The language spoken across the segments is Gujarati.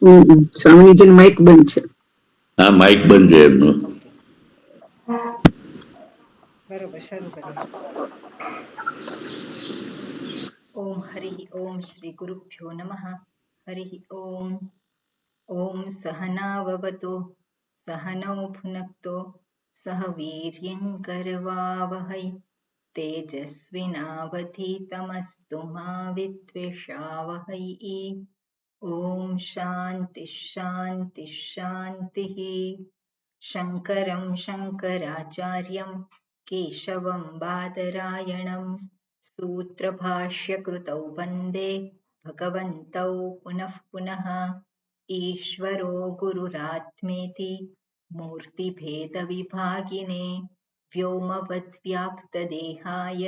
સ્વામીજી માઇક બંધ છે. હા, માઇક બંધ છે એમનું. બરોબર, શરૂ કરીએ. ઓમ હરિ ઓમ શ્રી ગુરુભ્યો નમઃ. હરિ ઓમ. ઓમ સહનાવવતુ સહનૌ ભુનક્તુ સહ વીર્યં કરવાવહૈ તેજસ્વિનાવધીતમસ્તુ મા વિદ્વિષાવહૈ. ઓમ શાંતિ શાંતિ શાંતિઃ. શંકરં શંકરાચાર્યં કેશવં બાદરાયણં सूत्रभाष्यकृतौ वन्दे भगवन्तौ पुनः पुनः. ईश्वरो गुरुरात्मेति मूर्तिभेदविभागिने व्योमवद्व्याप्तदेहाय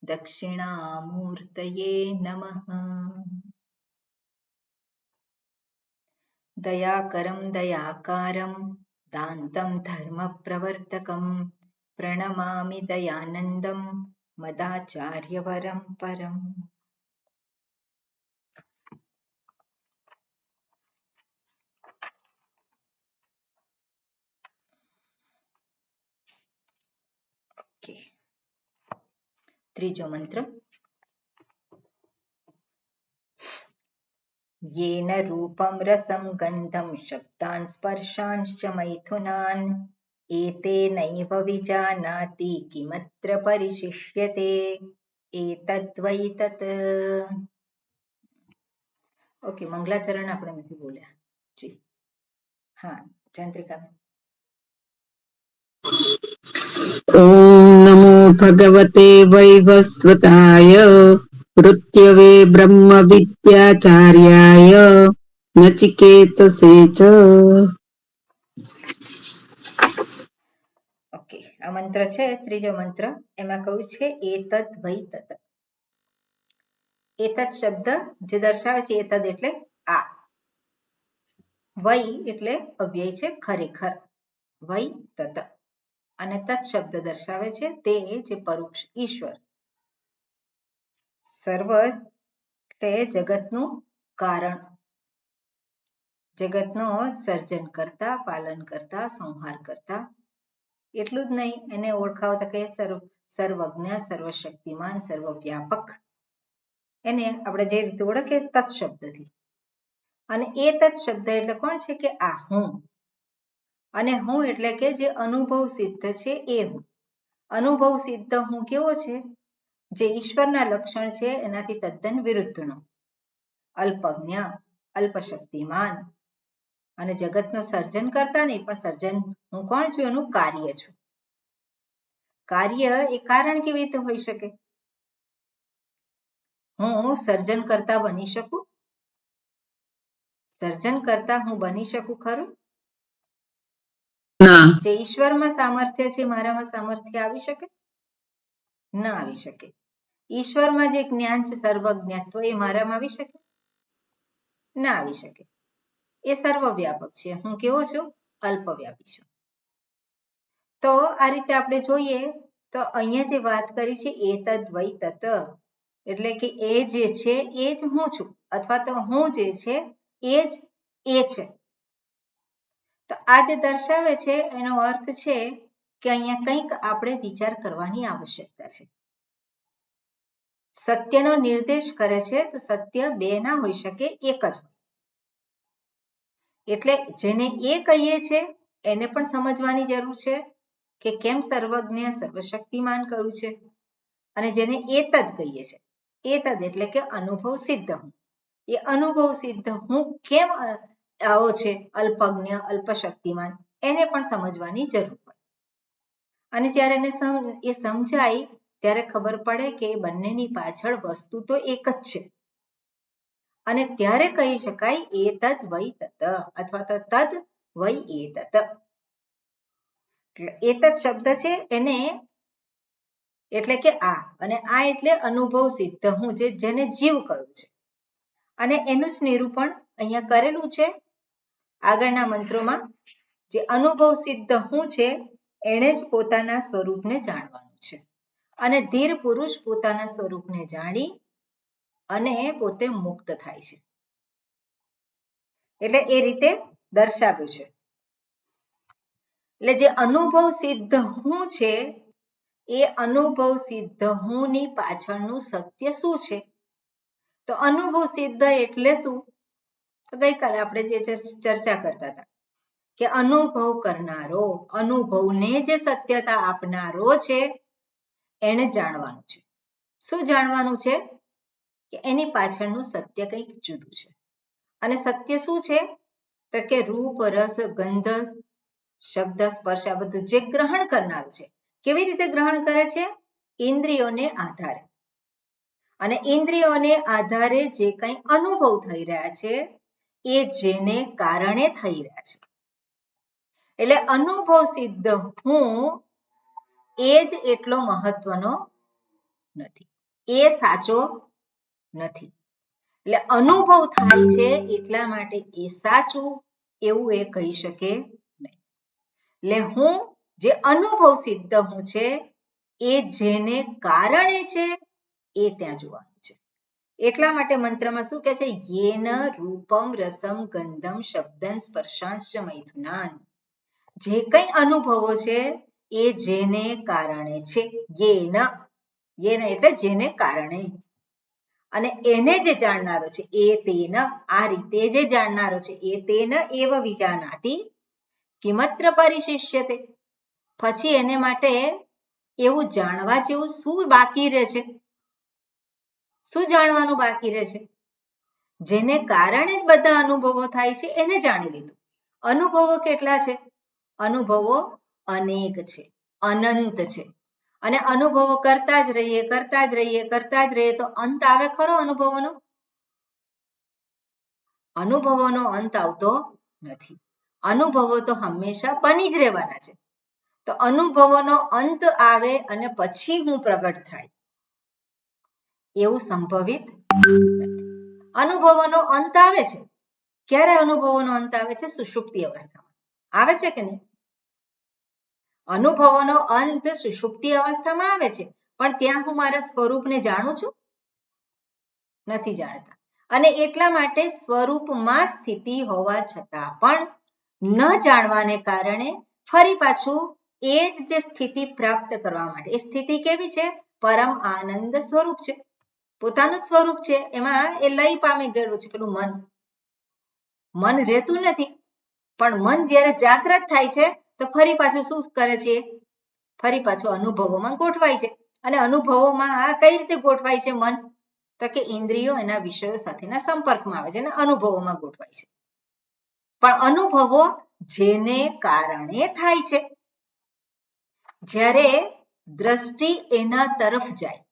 दक्षिणामूर्तये नमः. दयाकरं दयाकारं दान्तं धर्मप्रवर्तकं प्रणमामि दयानन्दं मदाचार्यवरं परम्. ત્રીજો મંત્ર. येन रूपं रसं गन्धं शब्दान् स्पर्शांश्च मैथुनान् एतेनैव विजानाति किमत्र परिशिष्यते एतद्वै तत्. ओके, मंगलाचरण આપણે નથી બોલ્યા. જી હા, ચંદ્રિકા. ઓમ નમો ભગવતે વૈવસ્વતાય મૃત્યવે બ્રહ્મ વિદ્યાચાર્યાય નચિકેતસે ચ. ઓકે, આ મંત્ર છે ત્રીજો મંત્ર. એમાં કહ્યું છે એતદ વૈ તત. એતદ શબ્દ જે દર્શાવે છે, એતદ એટલે આ, વૈ એટલે અવ્યય છે, ખરેખર, વૈ તત. અને તત શબ્દ દર્શાવે છે તે જે પરોક્ષ ઈશ્વર, સર્વ એટલે જગતનું કારણ, જગતનો સર્જન કરતા, પાલન કરતા, સંહાર કરતા. એટલું જ નહીં, એને ઓળખાવતા કે સર્વજ્ઞ, સર્વશક્તિમાન, સર્વવ્યાપક. એને આપણે જે રીતે ઓળખીએ તત શબ્દથી. અને એ તત શબ્દ એટલે કોણ છે કે આ હું. અને હું એટલે કે જે અનુભવ સિદ્ધ છે એ હું. અનુભવ સિદ્ધ હું કેવો છે? જે ઈશ્વરના લક્ષણ છે એનાથી તદ્દન વિરુદ્ધનો, અલ્પજ્ઞ, અલ્પશક્તિમાન. અને જગતનું સર્જન કરતા નહીં, પણ સર્જન હું કોણ છું? એનું કાર્ય છું. કાર્ય એ કારણ કેવી રીતે હોઈ શકે? હું સર્જન કરતા બની શકું? સર્જન કરતા હું બની શકું ખરું? ના. જે ઈશ્વરમાં સામર્થ્ય છે મારામાં સામર્થ્ય આવી શકે? ન આવી શકે. ઈશ્વરમાં જે જ્ઞાન છે, સર્વજ્ઞત્વ, એ મારામાં આવી શકે? ના આવી શકે. એ સર્વવ્યાપક છે, હું કેવો છું? અલ્પવ્યાપી છું. તો આ રીતે આપણે જોઈએ તો અહીંયા જે વાત કરી છે એતદ વૈ તત, એટલે કે એ જે છે એ જ હું છું, અથવા તો હું જે છે એ જ એ છે. તો આ જે દર્શાવે છે એનો અર્થ છે કે અહીંયા કંઈક આપણે વિચાર કરવાની આવશ્યકતા છે. સત્યનો નિર્દેશ કરે છે તો સત્ય બે ના હોઈ શકે, એક જ હોય. એટલે જેને એ કહીએ છે એને પણ સમજવાની જરૂર છે કે કેમ સર્વજ્ઞ, સર્વશક્તિમાન કહ્યું છે. અને જેને એતદ કહીએ છે, એતદ એટલે કે અનુભવ સિદ્ધ હું. એ અનુભવ સિદ્ધ હું કેમ આવો છે, અલ્પજ્ઞ, અલ્પશક્તિમાન, એને પણ સમજવાની જરૂર હોય. અને જ્યારે એને એ સમજાય ત્યારે ખબર પડે કે બંનેની પાછળ વસ્તુ તો એક જ છે. અને ત્યારે કહી શકાય એતદ વૈ તત, અથવા તો તદ વૈ એતત. એતદ શબ્દ છે એને એટલે કે આ, અને આ એટલે અનુભવ સિદ્ધ હું, જેને જીવ કહ્યું છે. અને એનું જ નિરૂપણ અહીંયા કરેલું છે આગળના મંત્રોમાં. જે અનુભવ સિદ્ધ હું છે એણે જ પોતાના સ્વરૂપને જાણવાનું છે. અને ધીર પુરુષ પોતાના સ્વરૂપને જાણી અને પોતે મુક્ત થાય છે. એટલે એ રીતે દર્શાવ્યું છે. એટલે જે અનુભવ સિદ્ધ હું છે એ અનુભવ સિદ્ધ હું ની પાછળનું સત્ય શું છે? તો અનુભવ સિદ્ધ એટલે શું? તો ગઈકાલે આપણે જે ચર્ચા કરતા હતા કે અનુભવ કરનારો, અનુભવને જે સત્યતા આપનારો છે એને જાણવાનું છે. શું જાણવાનું છે? કે એની પાછળનું સત્ય કંઈક જુદું છે. અને સત્ય શું છે? તો કે રૂપ, રસ, ગંધ, શબ્દ, સ્પર્શ આ બધું જે ગ્રહણ કરનારું છે. કેવી રીતે ગ્રહણ કરે છે? ઇન્દ્રિયોને આધારે. અને ઇન્દ્રિયોને આધારે જે કંઈ અનુભવ થઈ રહ્યા છે એ જેને કારણે થઈ રહ્યા છે. એટલે અનુભવ સિદ્ધ હું એ જ એટલો મહત્વનો નથી, એ સાચો નથી. એટલે અનુભવ થાય છે એટલા માટે એ સાચું એવું એ કહી શકે નહીં. એટલે હું જે અનુભવ સિદ્ધ હું છે એ જેને કારણે છે એ ત્યાં જોવાનું છે. એટલા માટે મંત્રમાં શું કહે છે? યેન રૂપમ રસમ ગંધમ શબ્દમ સ્પર્શાંશ્ચ મૈથુનાન. જે કંઈ અનુભવો છે એ જેને કારણે છે. યેન એટલે જેને કારણે. અને એને જે જાણનારો છે એ તેન, આ રીતે જે જાણનારો છે એ તેન એવ વિજાનાતિ કિમત્ર પરિશિષ્યતે. પછી એને માટે એવું જાણવા જેવું શું બાકી રહે છે? શું જાણવાનું બાકી રહે છે? જેને કારણે જ બધા અનુભવો થાય છે એને જાણી લીધું. અનુભવો કેટલા છે? અનુભવો અનેક છે, અનંત છે. અને અનુભવો કરતા જ રહીએ તો અંત આવે ખરો અનુભવોનો? અનુભવોનો અંત આવતો નથી. અનુભવો તો હંમેશા બની જ રહેવાના છે. તો અનુભવોનો અંત આવે અને પછી હું પ્રગટ થાય એવું સંભવિત નથી. અનુભવોનો અંત આવે છે. ક્યારે અનુભવોનો અંત આવે છે? સુષુપ્તિ અવસ્થામાં આવે છે કે નહીં? અનુભવોનો અંત સુષુપ્તિ અવસ્થામાં આવે છે, પણ ત્યાં હું મારા સ્વરૂપને જાણું છું? નથી જાણતા. અને એટલા માટે સ્વરૂપમાં સ્થિતિ હોવા છતાં પણ ન જાણવાને કારણે ફરી પાછું એ જ સ્થિતિ પ્રાપ્ત કરવા માટે, એ સ્થિતિ કેવી છે? પરમ આનંદ સ્વરૂપ છે, પોતાનું જ સ્વરૂપ છે. એમાં એ લય પામી ગયેલું છે પેલું મન રહેતું નથી. પણ મન જ્યારે જાગૃત થાય છે તો ફરી પાછું શું કરે છે? ફરી પાછું અનુભવોમાં ગોઠવાય છે. અને અનુભવોમાં આ કઈ રીતે ગોઠવાય છે મન? તો કે ઇન્દ્રિયો એના વિષયો સાથેના સંપર્કમાં આવે છે અને અનુભવોમાં ગોઠવાય છે. પણ અનુભવો જેને કારણે થાય છે. જ્યારે દ્રષ્ટિ એના તરફ જાય,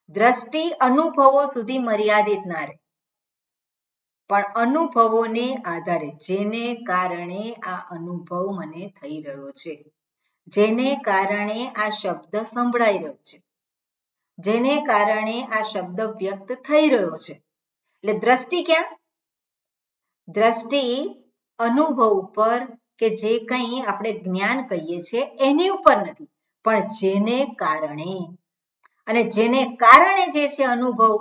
દ્રષ્ટિ અનુભવો સુધી મર્યાદિત ના રહે, પણ અનુભવોને આધારે જેને કારણે આ અનુભવ મને થઈ રહ્યો છે, જેને કારણે આ શબ્દ સંભળાઈ રહ્યો છે, જેને કારણે આ શબ્દ વ્યક્ત થઈ રહ્યો છે. એટલે દ્રષ્ટિ ક્યાં? દ્રષ્ટિ અનુભવ ઉપર કે જે કંઈ આપણે જ્ઞાન કહીએ છીએ એની ઉપર નથી, પણ જેને કારણે. અને જેને કારણે જે છે અનુભવ,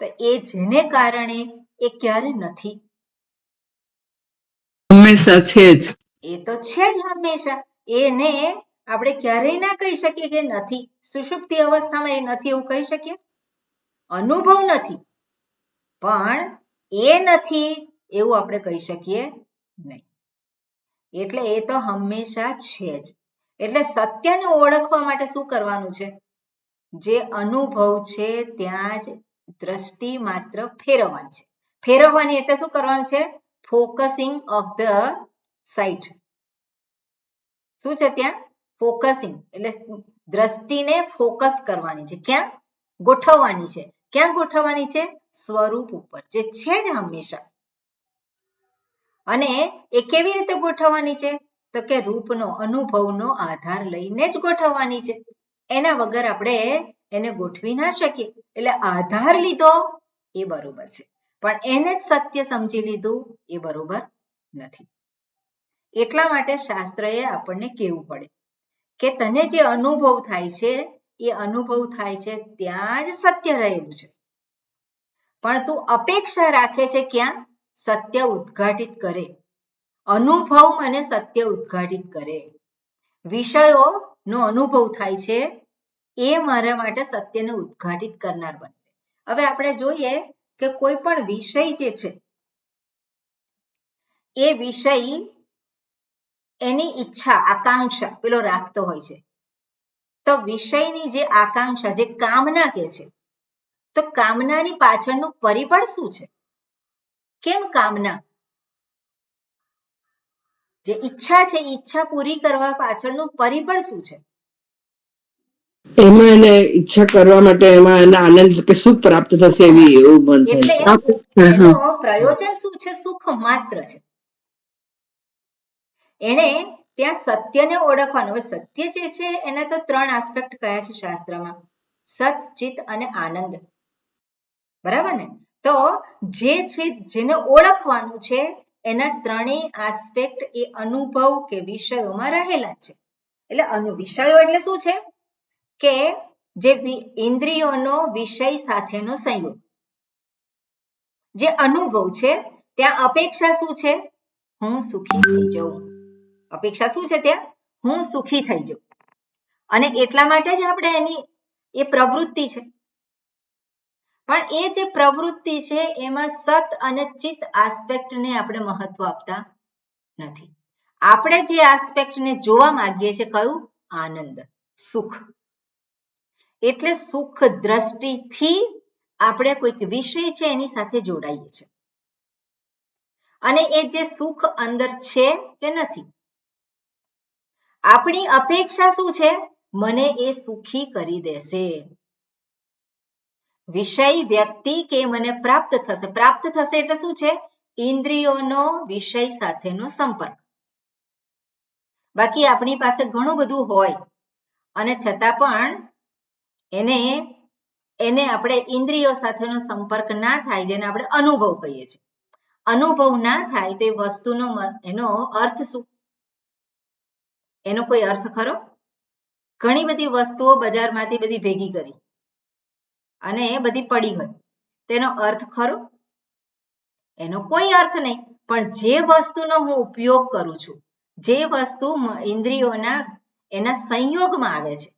તો એ જેને કારણે એ ક્યારે નથી? હંમેશા છે જ. એ તો છે જ હંમેશા. એને આપણે ક્યારેય ના કહી શકીએ કે નથી. સુષુપ્તિ અવસ્થામાં એ નથી એવું કહી શકીએ? અનુભવ નથી, પણ એ નથી એવું આપણે કહી શકીએ નહીં. એટલે એ તો હંમેશા છે જ. એટલે સત્યને ઓળખવા માટે શું કરવાનું છે? જે અનુભવ છે ત્યાં જ દ્રષ્ટિ માત્ર ફેરવવાની છે. ફેરવવાની એટલે શું કરવાનું છે? Focusing of the site. શું છે ત્યાં? ફોકસિંગ એટલે દ્રષ્ટિને ફોકસ કરવાની છે. ક્યાં? ગોઠવવાની છે. ક્યાં ગોઠવવાની છે? સ્વરૂપ ઉપર, જે છે જ હંમેશા. અને એ કેવી રીતે ગોઠવવાની છે? તો કે રૂપનો, અનુભવનો આધાર લઈને જ ગોઠવવાની છે. એના વગર આપણે એને ગોઠવી ના શકીએ. એટલે આધાર લીધો એ બરોબર છે, પણ એને જ સત્ય સમજી લીધું એ બરોબર નથી. એટલા માટે શાસ્ત્રએ આપણને કહેવું પડે કે તને જે અનુભવ થાય છે એ અનુભવ થાય છે ત્યાં જ સત્ય રહેલું છે. પણ તું અપેક્ષા રાખે છે ક્યાં? સત્ય ઉદ્ઘાટિત કરે, અનુભવ મને સત્ય ઉદ્ઘાટિત કરે, વિષયોનો અનુભવ થાય છે એ મારા માટે સત્યને ઉદ્ઘાટિત કરનાર બને. હવે આપણે જોઈએ કે કોઈ પણ વિષય જે છે એ વિષય એની ઈચ્છા આકાંક્ષા પેલો રાખતો હોય છે. તો વિષયની જે આકાંક્ષા જે કામના કે છે, તો કામનાની પાછળનું પરિબળ શું છે? કેમ કામના? જે ઈચ્છા છે ઈચ્છા પૂરી કરવા પાછળનું પરિબળ શું છે? એમાં એને ઈચ્છા કરવા માટે એમાં એને આનંદ કે સુખ પ્રાપ્ત થશે એવી એવું મન થાય એટલે છે. એનો પ્રયોજન શું છે? સુખ માત્ર છે. એને ત્યાં સત્યને ઓળખવાનું. હવે સત્ય જે છે એના તો 3 આસ્પેક્ટ કયા છે શાસ્ત્રમાં? સત, ચિત અને આનંદ. બરાબર ને? તો જે છે જેને ઓળખવાનું છે એના 3 આસ્પેક્ટ એ અનુભવ કે વિષયોમાં રહેલા છે. એટલે વિષયો એટલે શું છે કે જે ઇન્દ્રિયોનો વિષય સાથેનો સંયોગ. જે અનુભવ છે ત્યાં અપેક્ષા શું છે? હું સુખી થઈ જાઉં. અપેક્ષા શું છે ત્યાં? હું સુખી થઈ જાઉં. અને એટલા માટે જ આપણે એની એ પ્રવૃત્તિ છે. પણ એ જે પ્રવૃત્તિ છે એમાં સત અને ચિત આસ્પેક્ટને આપણે મહત્વ આપતા નથી. આપણે જે આસ્પેક્ટને જોવા માંગીએ છીએ કયું? આનંદ, સુખ. એટલે સુખ દ્રષ્ટિથી આપણે કોઈક વિષય છે એની સાથે જોડાઈએ છીએ. અને એ જે સુખ અંદર છે કે નથી? આપણી અપેક્ષા શું છે? મને એ સુખી કરી દેશે. વિષય વ્યક્તિ કે મને પ્રાપ્ત થશે. પ્રાપ્ત થશે એટલે શું છે? ઇન્દ્રિયોનો વિષય સાથેનો સંપર્ક. બાકી આપણી પાસે ઘણું બધું હોય અને છતાં પણ એને આપણે ઇન્દ્રિયો સાથેનો સંપર્ક ના થાય, જેને આપણે અનુભવ કહીએ છીએ. અનુભવ ના થાય તે વસ્તુનો એનો અર્થ શું? એનો કોઈ અર્થ ખરો? ઘણી બધી વસ્તુઓ બજારમાંથી બધી ભેગી કરી અને એ બધી પડી હોય, તેનો અર્થ ખરો? એનો કોઈ અર્થ નહીં. પણ જે વસ્તુનો હું ઉપયોગ કરું છું, જે વસ્તુ ઇન્દ્રિયોના એના સંયોગમાં આવે છે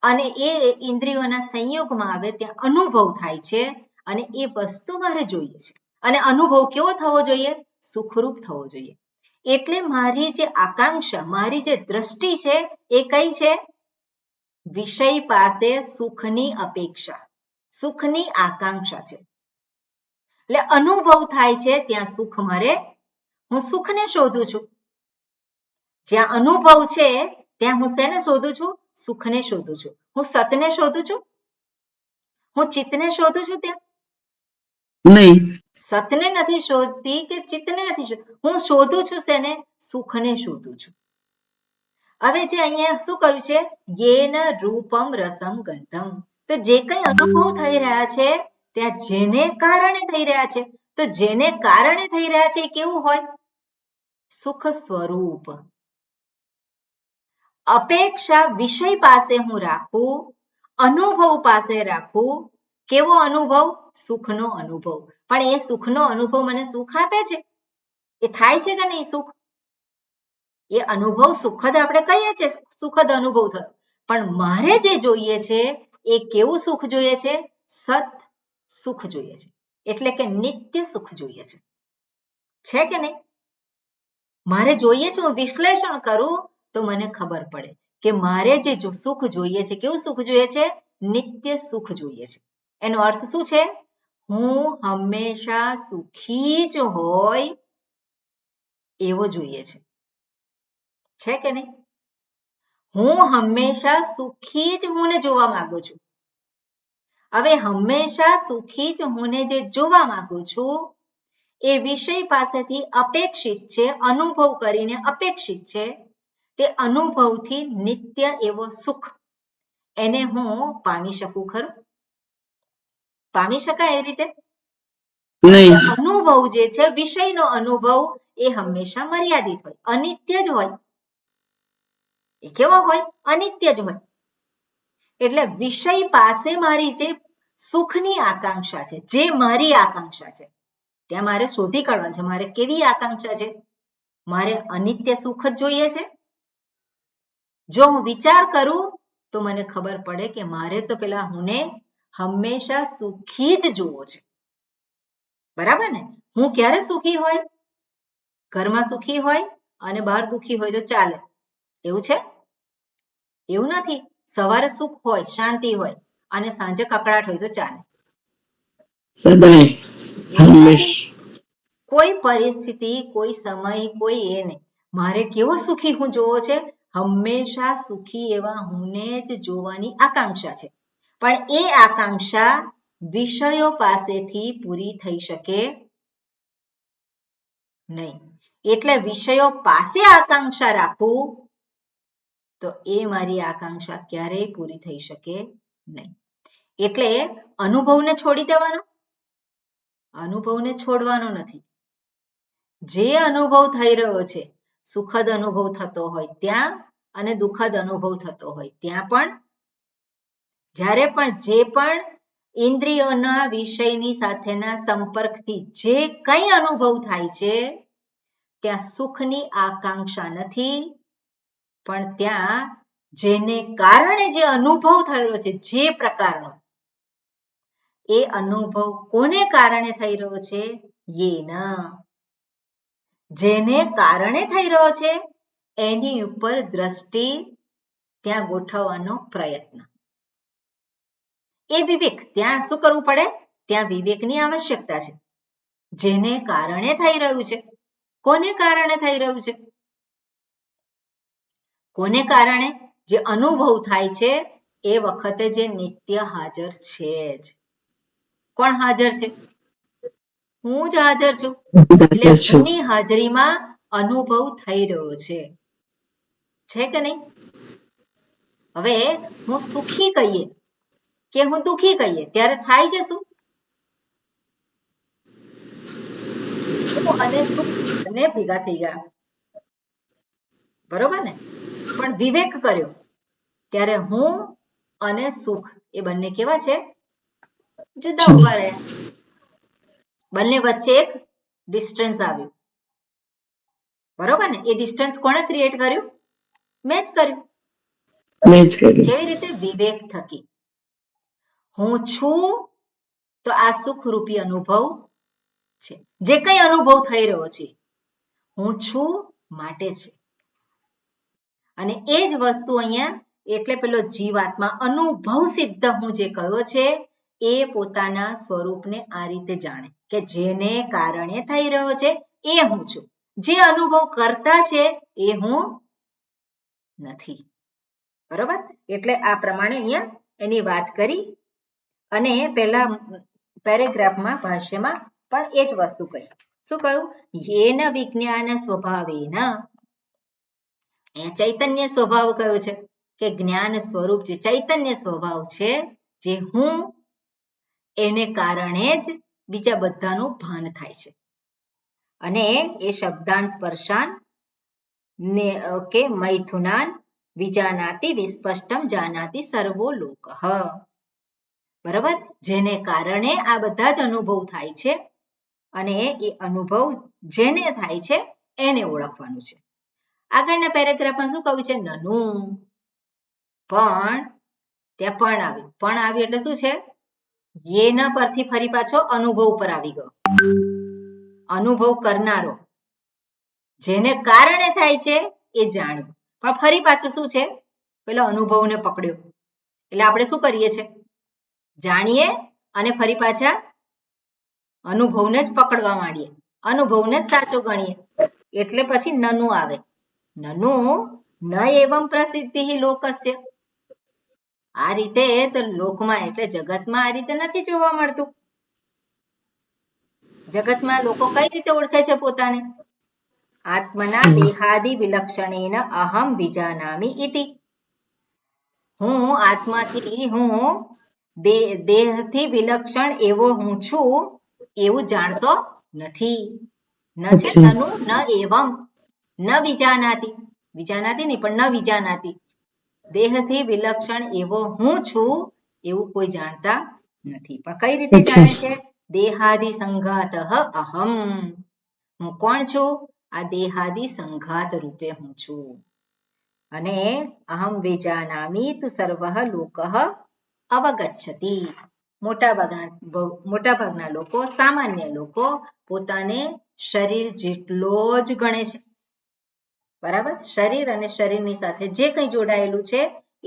અને એ ઇન્દ્રિયોના સંયોગમાં આવે ત્યાં અનુભવ થાય છે અને એ વસ્તુ મારે જોઈએ છે. અને અનુભવ કેવો થવો જોઈએ? સુખરૂપ થવો જોઈએ. એટલે મારી જે આકાંક્ષા, મારી જે દ્રષ્ટિ છે એ કઈ છે? વિષય પાસે સુખની અપેક્ષા, સુખની આકાંક્ષા છે. એટલે અનુભવ થાય છે ત્યાં સુખ મારે, હું સુખને શોધું છું. જ્યાં અનુભવ છે ત્યાં હું શેને શોધું છું? સુખને શોધું છું. હું સતને શોધું છું? હું ચિત્તને શોધું છું ત્યાં? નહીં. સતને નથી શોધતી કે ચિત્તને નથી શોધતી. હું શોધું છું શેને? સુખને શોધું છું. હવે જે અહીંયા શું કહ્યું છે? યેન રૂપમ રસમ ગંધમ. તો જે કંઈ અનુભવ થઈ રહ્યા છે ત્યાં જેને કારણે થઈ રહ્યા છે, તો જેને કારણે થઈ રહ્યા છે એ કેવું હોય? સુખ સ્વરૂપ. અપેક્ષા વિષય પાસે હું રાખું, અનુભવ પાસે રાખું. કેવો અનુભવ? સુખનો અનુભવ. પણ એ સુખનો અનુભવ મને સુખ આપે છે? એ થાય છે કે નહીં સુખ? એ અનુભવ સુખદ આપણે કહીએ છીએ, સુખદ અનુભવ થયો. પણ મારે જે જોઈએ છે એ કેવું સુખ જોઈએ છે? સત સુખ જોઈએ છે. એટલે કે નિત્ય સુખ જોઈએ છે. છે કે નહીં? મારે જોઈએ છે, હું વિશ્લેષણ કરું તો મને ખબર પડે કે મારે જે સુખ જોઈએ છે, કેવું સુખ જોઈએ છે? નિત્ય સુખ જોઈએ છે. એનો અર્થ શું છે? હું હંમેશા સુખી જ હોય એવો જોઈએ છે. છે કે નહીં? હું હંમેશા સુખી જ હું જોવા માંગુ છું. હવે હંમેશા સુખી જ હું જે જોવા માંગુ છું એ વિષય પાસેથી અપેક્ષિત છે, અનુભવ કરીને અપેક્ષિત છે. તે અનુભવથી નિત્ય એવો સુખ એને હું પામી શકું ખરું? પામી શકાય એ રીતે? અનુભવ જે છે, વિષયનો અનુભવ એ હંમેશા મર્યાદિત હોય, અનિત્ય જ હોય. એ કેવો હોય? અનિત્ય જ હોય. એટલે વિષય પાસે મારી જે સુખની આકાંક્ષા છે, જે મારી આકાંક્ષા છે, ત્યાં મારે શોધી કાઢવાનું છે મારે કેવી આકાંક્ષા છે. મારે અનિત્ય સુખ જ જોઈએ છે. જો હું વિચાર કરું તો મને ખબર પડે કે મારે તો પેલા હુંને હંમેશા સુખી જ જોવો છે. બરાબર ને? હું ક્યારે સુખી હોય? ઘરમાં સુખી હોય અને બહાર દુખી હોય તો ચાલે એવું છે? એવું નથી. સવારે સુખ હોય, શાંતિ હોય અને સાંજે કકળાટ હોય તો ચાલે. સદાય એવું નથી. હંમેશ કોઈ પરિસ્થિતિ, કોઈ સમય, કોઈ એ નહીં. મારે કેવો સુખી હું જોવો છે? હંમેશા સુખી એવા હુંને જ જોવાની આકાંક્ષા છે. પણ એ આકાંક્ષા વિષયો પાસેથી પૂરી થઈ શકે નહીં. એટલે વિષયો પાસે આકાંક્ષા રાખું તો એ મારી આકાંક્ષા ક્યારેય પૂરી થઈ શકે નહીં. એટલે અનુભવને છોડી દેવાનો? અનુભવને છોડવાનો નથી. જે અનુભવ થઈ રહ્યો છે, સુખદ અનુભવ થતો હોય ત્યાં અને દુઃખદ અનુભવ થતો હોય ત્યાં પણ જ્યારે પણ જે પણ ઇન્દ્રિયોના વિષયની સાથેના સંપર્કથી જે કંઈ અનુભવ થાય છે ત્યાં સુખની આકાંક્ષા નથી, પણ ત્યાં જેને કારણે જે અનુભવ થયો છે જે પ્રકારનો એ અનુભવ કોને કારણે થઈ રહ્યો છે? યેના. જેને કારણે થઈ રહ્યો છે એની ઉપર દ્રષ્ટિ ત્યાં ગોઠવવાનો પ્રયત્ન. એ વિવેક. ત્યાં શું કરવું પડે? ત્યાં વિવેકની આવશ્યકતા છે. જેને કારણે થઈ રહ્યું છે. કોને કારણે થઈ રહ્યું છે? કોને કારણે? જે અનુભવ થાય છે એ વખતે જે નિત્ય હાજર છે જ. કોણ હાજર છે? હું જ હાજર છું. એટલે હુંની હાજરીમાં અનુભવ થઈ રહ્યો છે. છે કે નહીં? હવે હું સુખી કહીએ કે હું દુઃખી કહીએ ત્યારે થાય છે શું? અને સુખ બંને ભેગા થઈ ગયા. બરોબર ને? પણ વિવેક કર્યો ત્યારે હું અને સુખ એ બંને કેવા છે? જુદા ઉભા રહ્યા. બંને વચ્ચે એક ડિસ્ટન્સ આવ્યું. બરોબર ને? એ ડિસ્ટન્સ કોણે ક્રિએટ કર્યું? મેં જ કર્યું. કેવી રીતે? વિવેક થકી. હું છું તો આ સુખરૂપી અનુભવ છે. જે કંઈ અનુભવ થઈ રહ્યો છે હું છું માટે છે. અને એ જ વસ્તુ અહીંયા એટલે પેલો જીવાત્મા અનુભવ સિદ્ધ હું જે કહ્યો છે એ પોતાના સ્વરૂપને આ રીતે જાણે કે જેને કારણે થઈ રહ્યો છે એ હું છું. જે અનુભવ કરતા છે એ હું નથી. બરોબર? એટલે આ પ્રમાણે અહીંયા એની વાત કરી અને પહેલા પેરેગ્રાફમાં ભાષ્યમાં પણ એ જ વસ્તુ કહી. શું કહ્યું? યેન વિજ્ઞાન સ્વભાવેન. ચૈતન્ય સ્વભાવ કયો છે? કે જ્ઞાન સ્વરૂપ જે ચૈતન્ય સ્વભાવ છે જે હું એને કારણે જ બીજા બધાનું ભાન થાય છે. અને એ શબ્દાન સ્પર્શાન ને કે મૈથુનાન વિજાનાતિ વિસ્પષ્ટમ જાનાતિ સર્વો લોકઃ. બરાબર? જેને કારણે આ બધા જ અનુભવ થાય છે અને એ અનુભવ જેને થાય છે એને ઓળખવાનું છે. આગળના પેરેગ્રાફમાં શું કહ્યું છે? નનું. પણ ત્યાં પણ આવ્યું. પણ આવ્યું એટલે શું છે? યેના પરથી ફરી પાછો અનુભવ પર આવી ગયો. અનુભવ કરનારો જેને કારણે થાય છે એ જાણ્યું. પણ ફરી પાછું શું છે? પેલો અનુભવને પકડ્યો. એટલે આપણે શું કરીએ છીએ? જાણીએ અને ફરી પાછા અનુભવને જ પકડવા માંડીએ. અનુભવને જ સાચો ગણીએ. એટલે પછી નનું આવે. નનું ન એવમ પ્રસિદ્ધિ લોકસ્ય. આ રીતે તો લોકમાં એટલે જગતમાં આ રીતે નથી જોવા મળતું. જગતમાં લોકો કઈ રીતે ઓળખે છે પોતાને? આત્મના દેહાદિ વિલક્ષણેન અહમ વિજાનામિ ઇતિ. હું આત્માથી હું દેહથી વિલક્ષણ એવો હું છું એવું જાણતો નથી. ન છે નનું ન એવમ ન વિજાનાતિ. વિજાનાતિ નહીં પણ ન વિજાનાતિ. દેહથી વિલક્ષણ એવો હું છું એવું કોઈ જાણતા નથી. પણ કઈ રીતે જાણે છે? દેહાદિ સંઘાતઃ અહમ. હું કોણ છું? આ દેહાદિ સંઘાત રૂપે હું છું. અને અહમ વિજાનામિ તુ સર્વઃ લોકઃ અવગચ્છતિ. મોટાભાગના લોકો, સામાન્ય લોકો પોતાને શરીર જેટલો જ ગણે છે. બરાબર? શરીર અને શરીરની સાથે જે કંઈ જોડાયેલું છે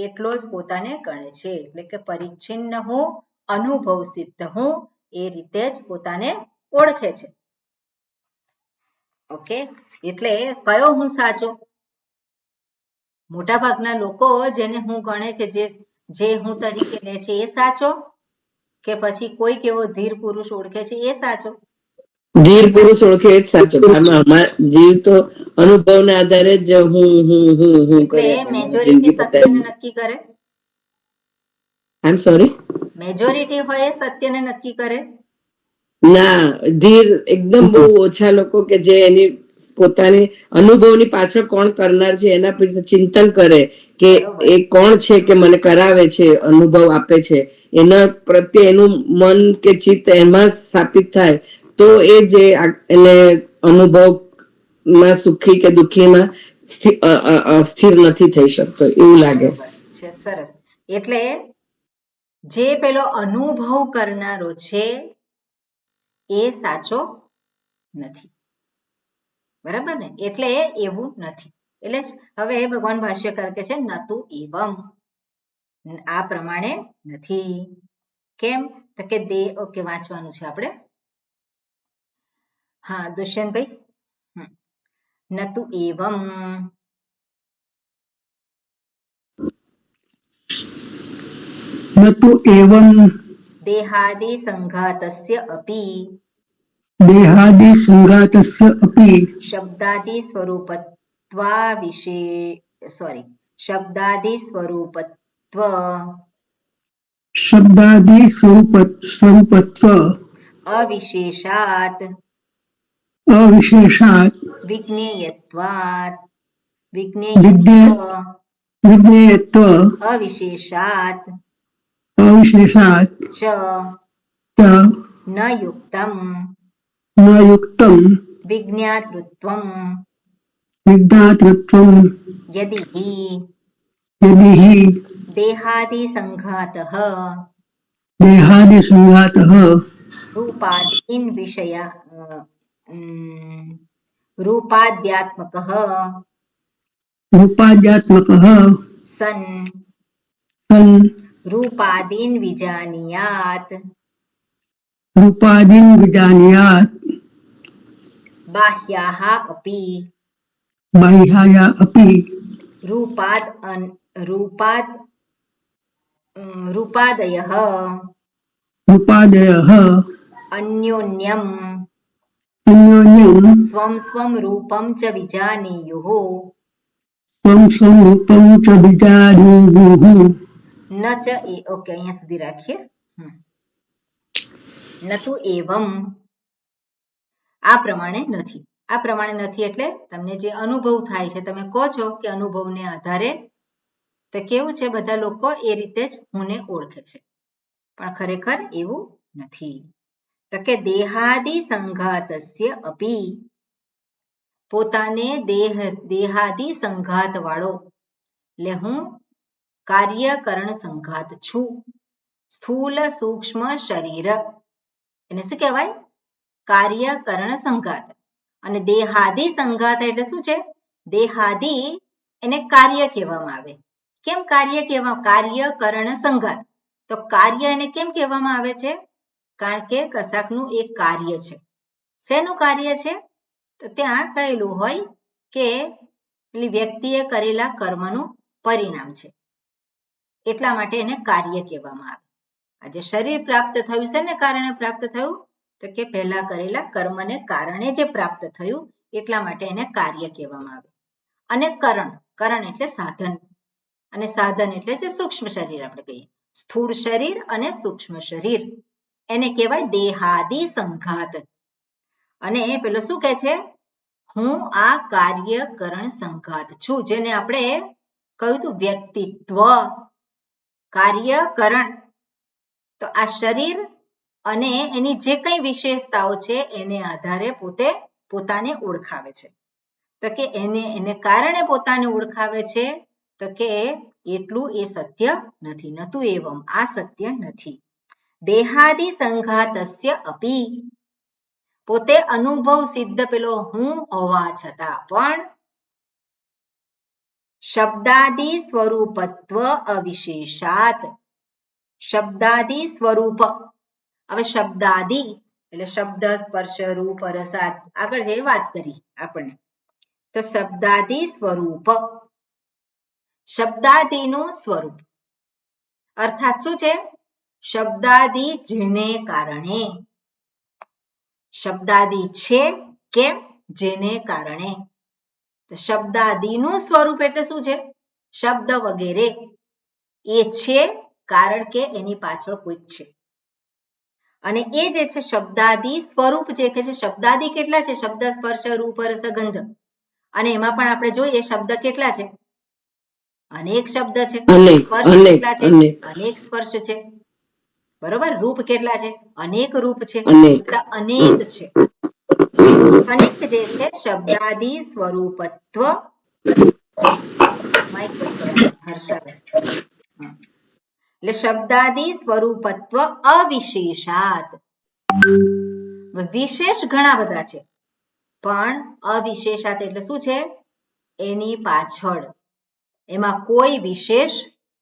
એટલો જ પોતાને ગણે છે. એટલે કે પરિચ્છિન્ન હું, અનુભવ સિદ્ધ હું, એ રીતે જ પોતાને ઓળખે છે. ઓકે, એટલે કયો હું સાચો? મોટાભાગના લોકો જેને હું ગણે છે, જે હું તરીકે લે છે એ સાચો, કે પછી કોઈક એવો ધીર પુરુષ ઓળખે છે એ સાચો? ધીર પુરુષ ઓળખે એ જ સાચો. જીવ તો અનુભવના આધારે જ હું એટલે કરે મેજોરિટી જિંદગી સત્યને બતાવી. નક્કી કરે. આઈ એમ સોરી. મેજોરિટી હોય એ સત્યને નક્કી કરે. ના, ધીર એકદમ બહુ ઓછા લોકો કે જે એની પોતાની અનુભવની પાછળ કોણ કરનાર છે એના પર ચિંતન કરે કે બરોબર. એ કોણ છે કે મને કરાવે છે, અનુભવ આપે છે, એના પ્રત્યે એનું મન કે ચિત્ત એમાં સ્થાપિત થાય તો એ જે એને અનુભવમાં સુખી કે દુઃખીમાં સ્થિર નથી થઈ શકતો એવું લાગે. બરોબર છે, સરસ. એટલે જે પેલો અનુભવ કરનારો છે એ સાચો નથી. બરાબર ને? એટલે એવું નથી. એટલે હવે ભગવાન ભાષ્યકાર કહે છે નતુ એવમ, આ પ્રમાણે નથી. કેમ? તો કે ઓકે, વાંચવાનું છે આપણે. હા, દુષ્યંતભાઈ. નતુ એવમ. न तु एवं देहादि संघातस्य अपि देहादिसङ्घातस्य अपि शब्दादि स्वरूपत्वा शब्दादि स्वरूपत्व शब्दादिस्वरूपत्व अविशेषात् अविशेषात् विज्ञेयत्वात् विज्ञेयत्व अविशेषात् अविशेषात् च च न युक्तं न युक्तं विज्ञातृत्वं विज्ञातृत्वं यदि हि यदि हि देहादिसङ्घातः देहादिसङ्घातः रूपादीन् रूपाद्यात्मकः रूपाद्यात्मकः सन् सन् रूपादीन् विजानीयात् रूपादीन् विजानीयात् बाह्याः अपि बाह्याया अपि रूपादयः रूपादयः अन्योन्यं अन्योन्यं स्वं स्वं रूपं च विजानीयुः स्वं स्वं रूपं च विजानीयुः न च ओके, અહીંયા સુધી રાખીએ. નતુ એવમ, આ પ્રમાણે નથી. આ પ્રમાણે નથી એટલે તમને જે અનુભવ થાય છે, તમે કહો છો કે અનુભવને આધારે તો કેવું છે, બધા લોકો એ રીતે જ હુંને ઓળખે છે, પણ ખરેખર એવું નથી. તો કે દેહાદિ સંઘાતસ્ય અપિ, પોતાને દેહાદિ સંઘાત વાળો, એટલે હું કાર્યકરણ સંઘાત છું. સ્થૂલ સૂક્ષ્મ શરીર, એને શું કહેવાય? કાર્યકરણ સંઘાત. અને દેહાદિ સંઘાત એટલે શું છે? દેહાદિ એને કાર્ય કહેવામાં આવે. કેમ કાર્ય કાર્યકરણ સંઘાત? તો કાર્ય એને કેમ કહેવામાં આવે છે? કારણ કે કશાકનું એક કાર્ય છે. શેનું કાર્ય છે? તો ત્યાં કહેલું હોય કે પેલી વ્યક્તિએ કરેલા કર્મનું પરિણામ છે, એટલા માટે એને કાર્ય કહેવામાં આવે. આજે શરીર પ્રાપ્ત થયું છે ને કારણે પ્રાપ્ત થયું, તો કે પહેલા કરેલા કર્મને કારણે જે પ્રાપ્ત થયું, એટલા માટે એને કાર્ય કહેવામાં આવે. અને કરણ એટલે સાધન, અને સાધન એટલે જે સૂક્ષ્મ શરીર આપણે કહીએ, સ્થૂળ શરીર અને સૂક્ષ્મ શરીર, એને કહેવાય દેહાદિ સંઘાત. અને પેલો શું કહે છે? હું આ કાર્યકરણ સંઘાત છું, જેને આપણે કહ્યું હતું વ્યક્તિત્વ, કાર્યકરણ. તો આ શરીર અને એની જે કઈ વિશેષતાઓ છે એને આધારે પોતે પોતાને ઓળખાવે છે. તો કે એને કારણે પોતાને ઓળખાવે છે તો કે એટલું એ સત્ય નથી. નતું એવમ, આ સત્ય નથી. દેહાદિ સંઘાતસ્ય અપી, પોતે અનુભવ સિદ્ધ પેલો હું હોવા છતાં પણ શબ્દાદિ સ્વરૂપત્વ અવિશેષાત, શબ્દાદિ સ્વરૂપ, હવે શબ્દાદિ એટલે શબ્દ સ્પર્શ રૂપ રસ આગળ જે વાત કરી આપણે, તો શબ્દાદિ સ્વરૂપ, શબ્દાદિનું સ્વરૂપ અર્થાત શું છે? શબ્દાદિ જેને કારણે, શબ્દાદિ છે કેમ? જેને કારણે. શબ્દાદિનું સ્વરૂપ એટલે શું છે? શબ્દ વગેરે એ છે કારણ કે એની પાછળ કોઈક છે. અને એ જે છે શબ્દાદિ સ્વરૂપ જે કે છે, શબ્દાદિ કેટલા છે? શબ્દ સ્પર્શ રૂપ રસ ગંધ, અને એમાં પણ આપણે જોઈએ શબ્દ કેટલા છે? અનેક શબ્દ છે. સ્પર્શ કેટલા છે? અનેક સ્પર્શ છે. બરોબર. રૂપ કેટલા છે? અનેક રૂપ છે. અનેક છે. અનેક જે છે શબ્દાદિ સ્વરૂપત્વ, માઇક બંધ કરો હર્ષાબેન. એટલે શબ્દાદિ સ્વરૂપત્વ અવિશેષાત, વિશેષ ઘણા બધા છે પણ અવિશેષાત એટલે શું છે? એની પાછળ એમાં કોઈ વિશેષ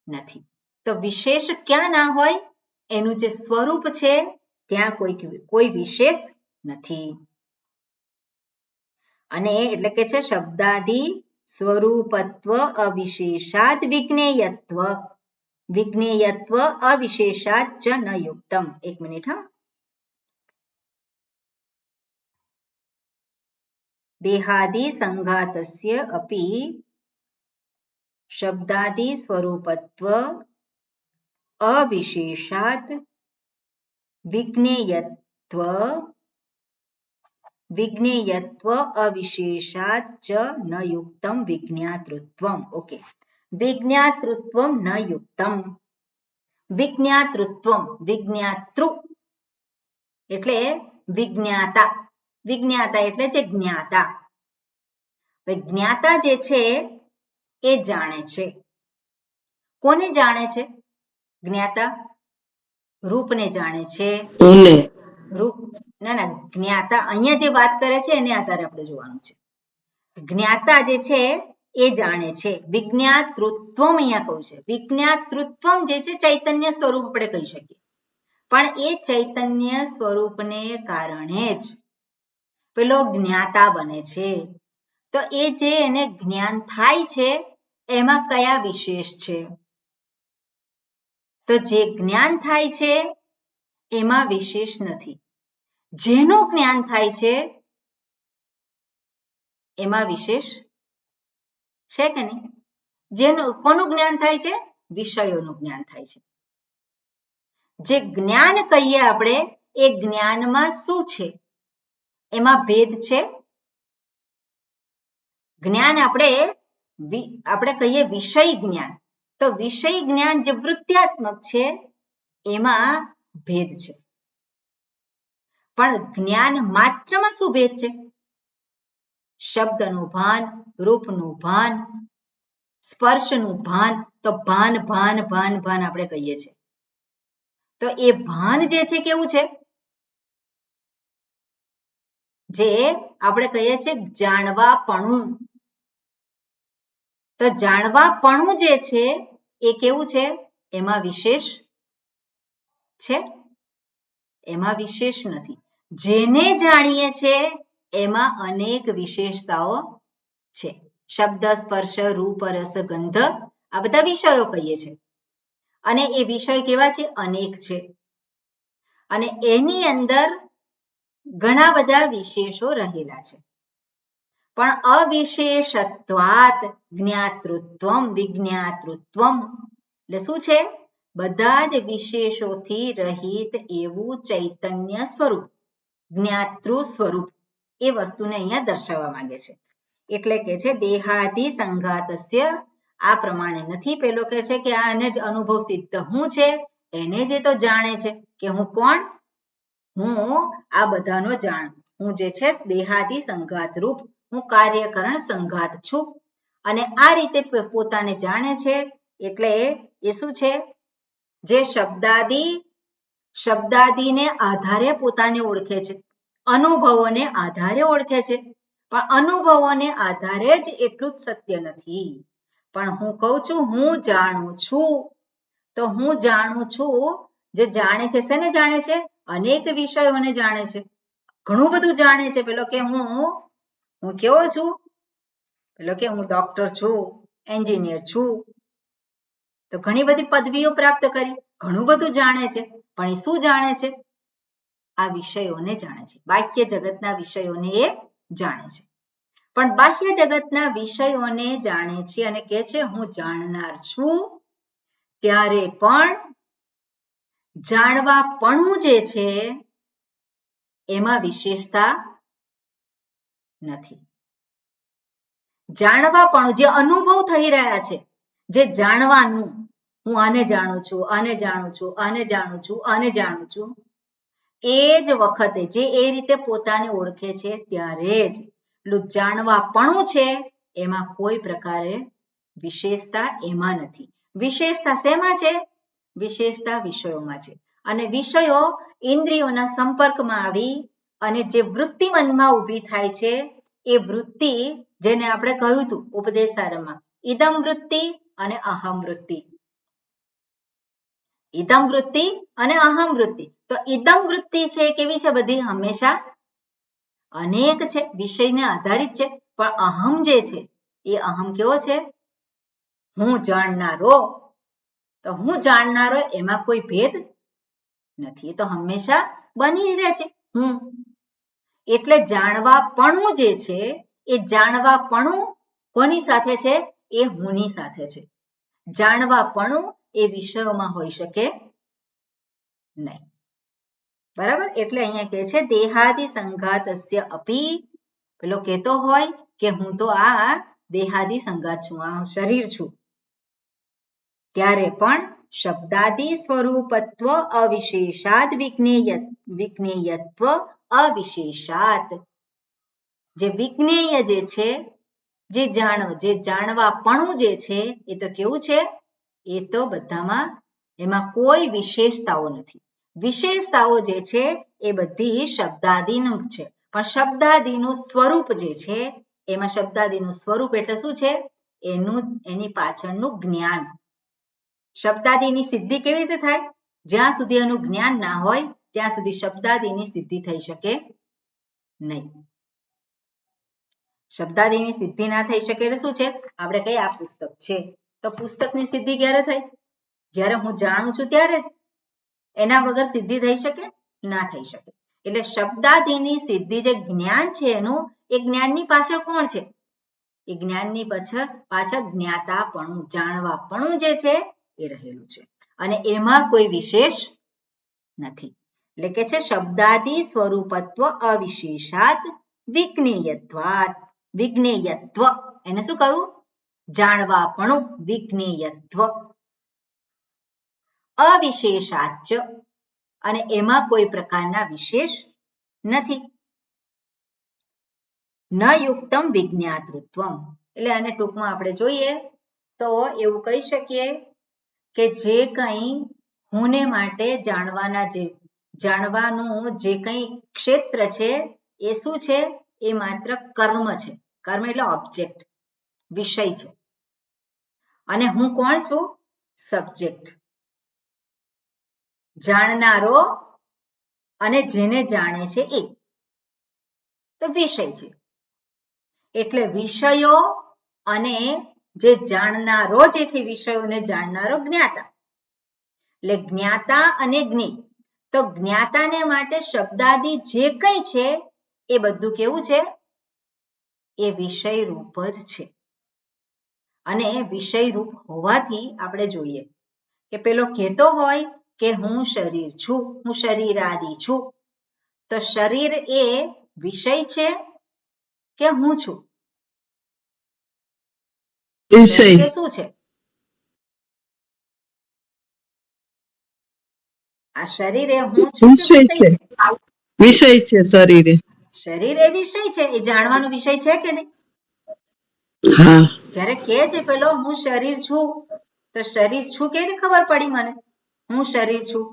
નથી. તો વિશેષ ક્યાં ના હોય? એનું જે સ્વરૂપ છે ત્યાં કોઈ વિશેષ નથી. અને એટલે કે છે શબ્દાદિ સ્વરૂપત્વ અવિશેષાત વિજ્ઞેયત્વ, વિજ્ઞેયત્વ અવિશેષાત ચ ન યુક્તમ. એક મિનિટ હા. દેહાદિ સંઘાતસ્ય અપી શબ્દાદિ સ્વરૂપત્વ અવિશેષાત વિજ્ઞેયત્વ, વિજ્ઞેયત્વ અવિશેષાત ચ ન યુક્તમ વિજ્ઞાતૃત્વમ. ઓકે, વિજ્ઞાતૃત્વમ ન યુક્તમ. વિજ્ઞાતૃત્વમ, વિજ્ઞાતૃ એટલે વિજ્ઞાતા, વિજ્ઞાતા એટલે જે જ્ઞાતા. જ્ઞાતા જે છે એ જાણે છે. કોને જાણે છે જ્ઞાતા? રૂપને જાણે છે. રૂપ ના ના જ્ઞાતા અહીંયા જે વાત કરે છે એને આધારે આપણે જોવાનું છે. જ્ઞાતા જે છે એ જાણે છે. વિજ્ઞાતૃત્વમ અહીંયા કહું છે. વિજ્ઞાતૃત્વમ જે છે ચૈતન્ય સ્વરૂપ આપણે કહી શકીએ, પણ એ ચૈતન્ય સ્વરૂપને કારણે જ પેલો જ્ઞાતા બને છે. તો એ જે એને જ્ઞાન થાય છે એમાં કયા વિશેષ છે? તો જે જ્ઞાન થાય છે એમાં વિશેષ નથી. જેનું જ્ઞાન થાય છે એમાં વિશેષ છે કે નહીં? જેનું કોનું જ્ઞાન થાય છે? વિષયોનું જ્ઞાન થાય છે. જે જ્ઞાન કહીએ આપણે એ જ્ઞાનમાં શું છે? એમાં ભેદ છે. જ્ઞાન આપણે કહીએ વિષય જ્ઞાન, તો વિષય જ્ઞાન જે વૃત્યાત્મક છે એમાં ભેદ છે. પણ જ્ઞાન માત્રમાં શું ભેદ છે? શબ્દનું ભાન, રૂપનું ભાન, સ્પર્શનું ભાન. તો ભાન ભાન ભાન ભાન આપણે કહીએ છીએ. તો એ ભાન જે છે કેવું છે? જે આપણે કહીએ છીએ જાણવાપણું. તો જાણવાપણું જે છે એ કેવું છે? એમાં વિશેષ છે? એમાં વિશેષ નથી. જેને જાણીએ છે એમાં અનેક વિશેષતાઓ છે. શબ્દ સ્પર્શ રૂપ રસ ગંધ આ બધા વિષયો કહીએ છીએ, અને એ વિષય કેવા છે? અનેક છે. અને એની અંદર ઘણા બધા વિશેષો રહેલા છે. પણ અવિશેષત્વાત જ્ઞાતૃત્વમ વિજ્ઞાતૃત્વમ એટલે શું છે? બધા જ વિશેષોથી રહિત એવું ચૈતન્ય સ્વરૂપ, જ્ઞાતૃ સ્વરૂપ, એ વસ્તુને અહીંયા દર્શાવવા માંગે છે. એટલે કે છે દેહાદિ સંઘાતસ્ય આ પ્રમાણે નથી. પેલો કે છે કે આને જ અનુભવ સિદ્ધ હું છે, એને જે તો જાણે છે કે હું કોણ? હું આ બધાનો જાણ, હું જે છે દેહાદી સંઘાત રૂપ, હું કાર્યકરણ સંઘાત છું. અને આ રીતે પોતાને જાણે છે એટલે એ શું છે, જે શબ્દાદીને આધારે પોતાને ઓળખે છે, અનુભવોને આધારે ઓળખે છે. પણ અનુભવોને આધારે જ એટલું જ સત્ય નથી. પણ હું કહું છું હું જાણું છું, તો હું જાણું છું, જે જાણે છે શેને જાણે છે? અનેક વિષયોને જાણે છે, ઘણું બધું જાણે છે. પેલો કે હું કેવો છું, પેલો કે હું ડોક્ટર છું, એન્જિનિયર છું, તો ઘણી બધી પદવીઓ પ્રાપ્ત કરી, ઘણું બધું જાણે છે. પણ એ શું જાણે છે? આ વિષયોને જાણે છે, બાહ્ય જગતના વિષયોને એ જાણે છે. પણ બાહ્ય જગતના વિષયોને જાણે છે અને કહે છે હું જાણનાર છું, ત્યારે પણ જાણવાપણું જે છે એમાં વિશેષતા નથી. જાણવાપણું જે અનુભવ થઈ રહ્યા છે, જે જાણવાનું, હું આને જાણું છું, આને જાણું છું, આને જાણું છું, આને જાણું છું, એ જ વખતે જે એ રીતે પોતાને ઓળખે છે ત્યારે જ જાણવાપણું છે એમાં કોઈ પ્રકારે વિશેષતા એમાં નથી. વિશેષતા શેમાં છે? વિશેષતા વિષયોમાં છે. અને વિષયો ઇન્દ્રિયોના સંપર્કમાં આવી અને જે વૃત્તિ મનમાં ઊભી થાય છે, એ વૃત્તિ જેને આપણે કહ્યું હતું ઉપદેશારમાં, ઇદમ વૃત્તિ અને અહમ વૃત્તિ. ઇદમ વૃત્તિ અને અહમ વૃત્તિ. તો ઇદમ વૃત્તિ છે કેવી છે? બધી હંમેશા અનેક છે, વિષયને આધારિત છે. પણ અહમ જે છે એ અહમ કેવો છે? હું જાણનારો. તો હું જાણનારો એમાં કોઈ ભેદ નથી, એ તો હંમેશા બની રહે છે હું. એટલે જાણવાપણું જે છે એ જાણવાપણું કોની સાથે છે? એ હુંની સાથે છે. જાણવાપણું એ વિષયોમાં હોઈ શકે નહીં. બરાબર? એટલે અહીંયા કહે છે દેહાદિ સંઘાતસ્ય અપી, પેલો કહેતો હોય કે હું તો આ દેહાદિ સંઘાત છું, આ શરીર છું, ત્યારે પણ શબ્દાદિ સ્વરૂપત્વ અવિશેષાદ વિજ્ઞેયત્વ અવિશેષાત. જે વિજ્ઞેય જે છે, જે જાણવાપણું જે છે, એ તો કેવું છે? એ તો બધામાં એમાં કોઈ વિશેષતાઓ નથી. વિશેષતાઓ જે છે એ બધી શબ્દાદિનું છે. પણ શબ્દાદિનું સ્વરૂપ જે છે, એમાં શબ્દાદિનું સ્વરૂપ એટલે શું છે? એની પાછળનું જ્ઞાન. શબ્દાદિની સિદ્ધિ કેવી રીતે થાય? જ્યાં સુધી એનું જ્ઞાન ના હોય ત્યાં સુધી શબ્દાદિની સિદ્ધિ થઈ શકે નહીં. શબ્દાદિની સિદ્ધિ ના થઈ શકે એટલે શું છે? આપણે કહીએ આ પુસ્તક છે, તો પુસ્તકની સિદ્ધિ ક્યારે થઈ? જ્યારે હું જાણું છું ત્યારે જ. એના વગર સિદ્ધિ થઈ શકે? ના થઈ શકે. એટલે શબ્દાદિની સિદ્ધિ જે જ્ઞાન છે એનું, એ જ્ઞાનની પાછળ કોણ છે? એ જ્ઞાનની પાછળ જ્ઞાતાપણું, જાણવાપણું જે છે એ રહેલું છે. અને એમાં કોઈ વિશેષ નથી. એટલે કે છે શબ્દાદિ સ્વરૂપત્વ અવિશેષાત વિજ્ઞેયત્વાત. વિજ્ઞેયત્વ એને શું કહ્યું? જાણવાપણું, વિજ્ઞેયત્વ. અવિશેષાચ, અને એમાં કોઈ પ્રકારના વિશેષ નથી. ન યુક્તમ વિજ્ઞાતૃત્વમ. એટલે આને ટૂંકમાં આપણે જોઈએ તો એવું કહી શકીએ કે જે કંઈ હુંને માટે જાણવાનું જે કંઈ ક્ષેત્ર છે એ શું છે? એ માત્ર કર્મ છે. કર્મ એટલે ઓબ્જેક્ટ, વિષય છે. અને હું કોણ છું? સબ્જેક્ટ, જાણનારો અને જેને જાણે છે એ તો વિષય છે. એટલે વિષયો અને જે જાણનારો જે છે, વિષયોને જાણનારો જ્ઞાતા. એટલે જ્ઞાતા અને જ્ઞેય. તો જ્ઞાતાને માટે શબ્દાદિ જે કંઈ છે એ બધું કેવું છે? એ વિષય રૂપ જ છે. અને વિષય રૂપ હોવાથી આપણે જોઈએ કે પેલો કહેતો હોય કે હું શરીર છું, હું શરીરાદિ છું, તો શરીર એ વિષય છે કે હું છું? વિષય શું છે? આ શરીર એ હું છું કે વિષય વિષય છે. છે? વિષય છે શરીરે. શરીર એ વિષય છે, એ જાણવાનો વિષય છે કે નહીં? હા જ્યારે કહે છે પેલો હું શરીર છું, તો શરીર છું કેવી રીતે ખબર પડી મને હું શરીર છું?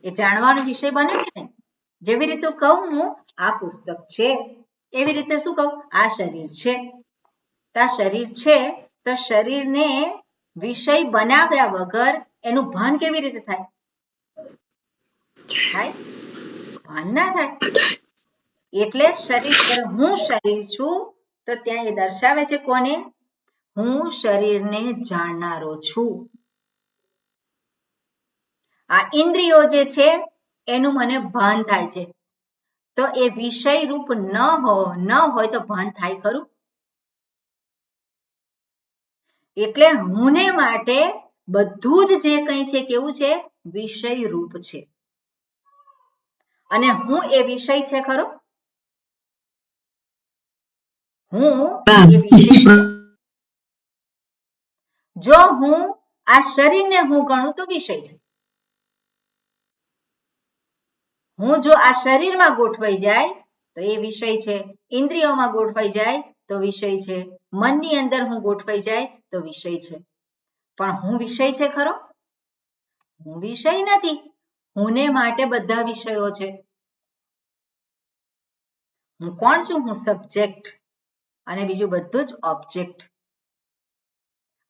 એ જાણવાનો વિષય બને કે નહીં? જેવી રીતે કહું હું આ પુસ્તક છે, એવી રીતે શું કહું આ શરીર છે. તો આ શરીર છે તો શરીરને વિષય બનાવ્યા વગર એનું ભાન કેવી રીતે થાય? થાય? ભાન ના થાય. એટલે શરીર હું શરીર છું તો ત્યાં એ દર્શાવે છે કોને? હું શરીરને જાણનારો છું. આ ઇન્દ્રિયો જે છે એનું મને ભાન થાય છે, તો એ વિષય રૂપ ન હોય તો ભાન થાય ખરું? એટલે હુંને માટે બધું જ જે કંઈ છે કેવું છે? વિષય રૂપ છે. અને હું એ વિષય છે ખરો? હું એ વિષય છે. જો હું આ શરીરને હું ગણું તો વિષય છે. હું જો આ શરીરમાં ગોઠવાઈ જાય તો એ વિષય છે. ઇન્દ્રિયોમાં ગોઠવાઈ જાય તો વિષય છે. મનની અંદર હું ગોઠવાઈ જાય તો વિષય છે. પણ હું વિષય છે ખરો? હું વિષય નથી. હુંને માટે બધા વિષયો છે. હું કોણ છું? હું સબ્જેક્ટ, અને બીજું બધું જ ઓબ્જેક્ટ.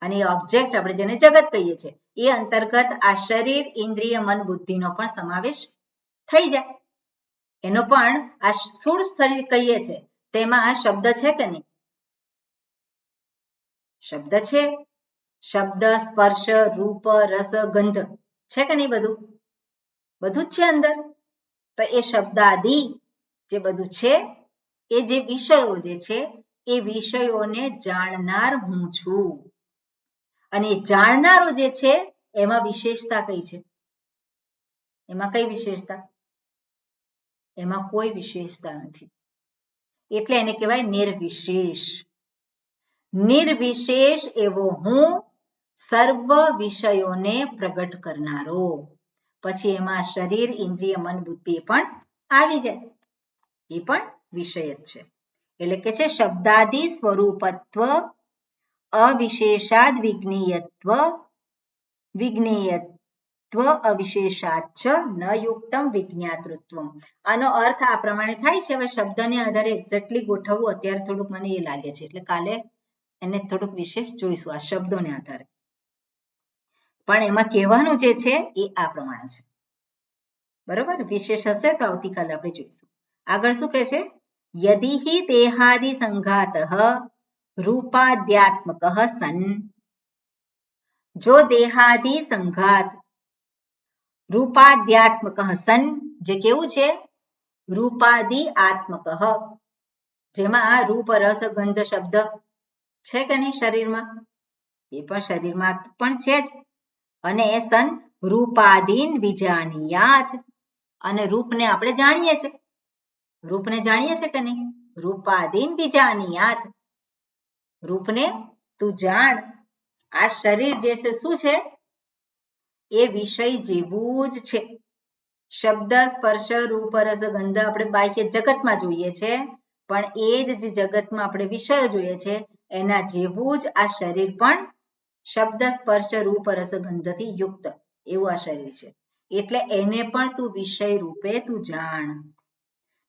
અને એ ઓબ્જેક્ટ આપણે જેને જગત કહીએ છીએ એ અંતર્ગત આ શરીર, ઇન્દ્રિય, મન, બુદ્ધિનો પણ સમાવેશ થઈ જાય. એનો પણ આ સ્થૂળ શરીર કહીએ છીએ તેમાં આ શબ્દ છે કે નહીં? શબ્દ છે. શબ્દ, સ્પર્શ, રૂપ, રસ, ગંધ છે કે નહીં? બધું જ છે અંદર. તો એ શબ્દાદી જે બધું છે એ જે વિષયો જે છે એ વિષયોને જાણનાર હું છું. અને જાણનારો જે છે એમાં વિશેષતા કઈ છે? એમાં કઈ વિશેષતા? એમાં કોઈ વિશેષતા નથી. એટલે એને કહેવાય નિર્વિશેષ. નિર્વિશેષ એવો હું સર્વ વિષયોને પ્રગટ કરનારો. પછી એમાં શરીર, ઇન્દ્રિય, મન, બુદ્ધિ પણ આવી જાય. એ પણ વિષય જ છે. એટલે કે છે શબ્દાદિ સ્વરૂપત્વ અવિશેષાદ વિજ્ઞેયત્વ અવિશેષાચ ન યુક્તમ વિજ્ઞાતૃત્વમ. આનો અર્થ આ પ્રમાણે થાય છે. હવે શબ્દને આધારે એક્ઝેક્ટલી ગોઠવવું અત્યારે થોડુંક મને એ લાગે છે, એટલે કાલે એને થોડુંક વિશેષ જોઈશું આ શબ્દોને આધારે. પણ એમાં કહેવાનું જે છે એ આ પ્રમાણે છે. બરોબર? વિશેષ હશે તો આવતીકાલે આપણે જોઈશું. આગળ શું કહે છે? યદિ હિ દેહાદિ સંઘાતઃ રૂપાદ્યાત્મક સન. જો દેહાદિ સંઘાત રૂપાદ્યાત્મક સન, જે કેવું છે? રૂપાદિ આત્મક, જેમાં રૂપ, રસ, ગંધ શબ્દ છે કે નહીં શરીરમાં? એ પણ શરીરમાં પણ છે જ. અને સન રૂપાદીન વિજાનીયાત, અને રૂપને આપણે જાણીએ છીએ. રૂપને જાણીએ છીએ કે નહીં? રૂપાદીન વિજાનીયાત. રૂપને તું જાણ. આ શરીર જે છે શું છે? એ વિષય જેવું જ છે. શબ્દ, સ્પર્શ, રૂપ, રસ, ગંધ આપણે બાહ્ય જગતમાં જોઈએ છે, પણ એ જ જગતમાં આપણે વિષયો જોઈએ છે એના જેવું જ આ શરીર પણ શબ્દ, સ્પર્શ, રૂપ, રસ, ગંધથી યુક્ત એવું આ શરીર છે. એટલે એને પણ તું વિષય રૂપે તું જાણ.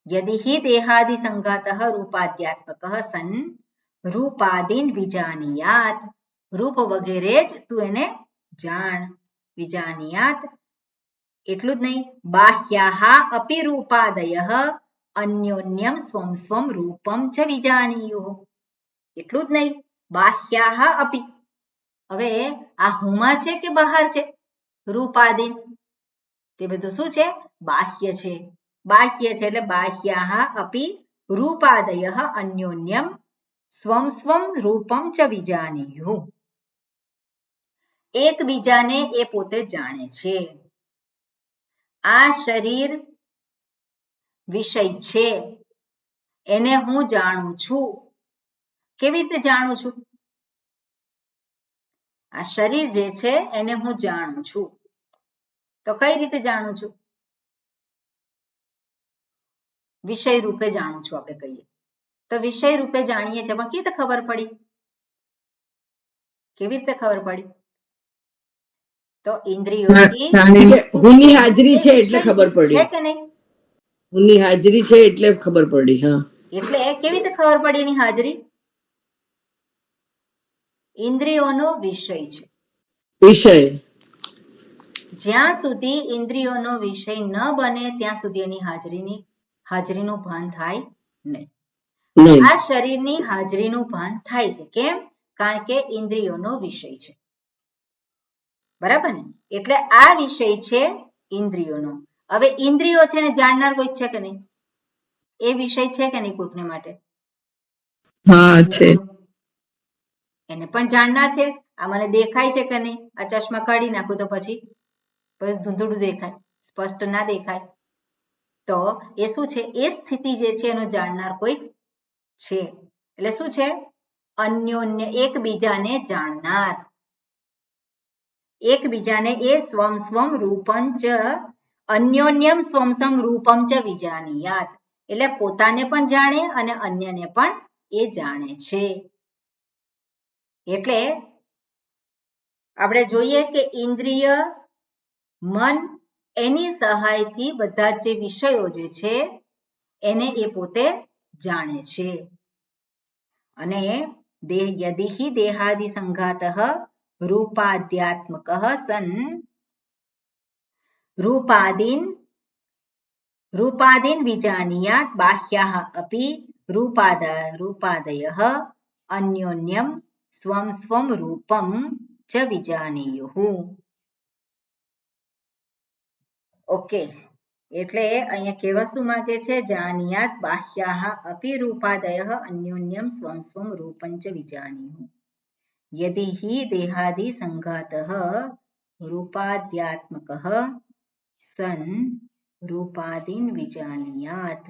યદિ હિ દેહાદિ સંઘાતઃ રૂપાદ્યાત્મક સન રૂપાદીન વિજાનીયાત. રૂપ વગેરે જ તું એને જાણ. વિજાનીયાત. એટલું જ નહીં, બાહ્યાહા અપી રૂપાદયઃ અન્યોન્યમ સ્વમ સ્વમ રૂપમ ચ વિજાનીયુઃ. એટલું જ નહીં, બાહ્યાહા અપી. હવે આ હુંમાં છે કે બહાર છે? રૂપાદીન તે બધું શું છે? બાહ્ય છે. બાહ્ય છે એટલે બાહ્યાહા અપી રૂપાદયઃ અન્યોન્યમ સ્વમ સ્વમ રૂપમ ચ વિજાનીયુઃ. એકબીજાને એ પોતે જાણે છે. આ શરીર વિષય છે, એને હું જાણું છું. કેવી રીતે જાણું છું? આ શરીર જે છે એને હું જાણું છું. તો કઈ રીતે જાણું છું? વિષય રૂપે જાણું છું આપણે કહીએ તો વિષય રૂપે જાણીએ છીએ, પણ કેવી રીતે ખબર પડી? કેવી રીતે ખબર પડી? તો ઇન્દ્રિયોથી એટલે હુંની હાજરી એ છે વિષય એટલે ખબર છે પડી. કે નહીં? હુંની હાજરી છે એટલે ખબર પડી. હા, એટલે કેવી રીતે ખબર પડી એની હાજરી? ઇન્દ્રિયોનો વિષય છે. વિષય જ્યાં સુધી ઇન્દ્રિયોનો વિષય ન બને ત્યાં સુધી એની હાજરીનું ભાન થાય નહીં. નહીં. આ શરીરની હાજરીનું ભાન થાય છે. કેમ? કારણ કે ઇન્દ્રિયોનો વિષય છે. બરાબર ને? એટલે આ વિષય છે ઇન્દ્રિયોનો. હવે ઇન્દ્રિયો છે ને જાણનાર કોઈ છે કે નહીં? એ વિષય છે કે નહીં કોઈકને માટે? હા છે. એને પણ જાણનાર છે. આ મને દેખાય છે કે નહીં? આ ચશ્મા કાઢી નાખું તો પછી ધૂંધળું દેખાય, સ્પષ્ટ ના દેખાય. તો એ શું છે? એ સ્થિતિ જે છે એનું જાણનાર કોઈક છે. એટલે શું છે? અન્યોન્ય, એકબીજાને જાણનાર. એકબીજાને એ સ્વમ સ્વમ રૂપમ ચ અન્યોન્યમ સ્વમ સ્વમ રૂપમ ચ વિજાનીયાત. એટલે પોતાને પણ જાણે અને અન્યને પણ એ જાણે છે. એટલે આપણે જોઈએ કે ઇન્દ્રિય, મન, એની સહાયથી બધા જે વિષયો જે છે એને એ પોતે જાણે છે. અને યદિ દેહાદિ સંઘાતઃ રૂપાદ્યાત્મકઃ સન રૂપાદીન વિજાનીયાત બાહ્યાઃ અપિ રૂપાદયઃ અન્યોન્યમ સ્વમ સ્વમ રૂપમ ચ વિજાનીયુઃ. ઓકે, એટલે અહીંયા કહેવા શું માંગે છે? જાનીયાત બાહ્યાઃ અપિ રૂપાદયઃ અન્યોન્યમ સ્વમ સ્વમ રૂપં ચ વિજાનીયુઃ. યદિ હિ દેહાદિ સંઘાતઃ રૂપાદ્યાત્મકઃ સન રૂપાદીન વિજાનીયાત.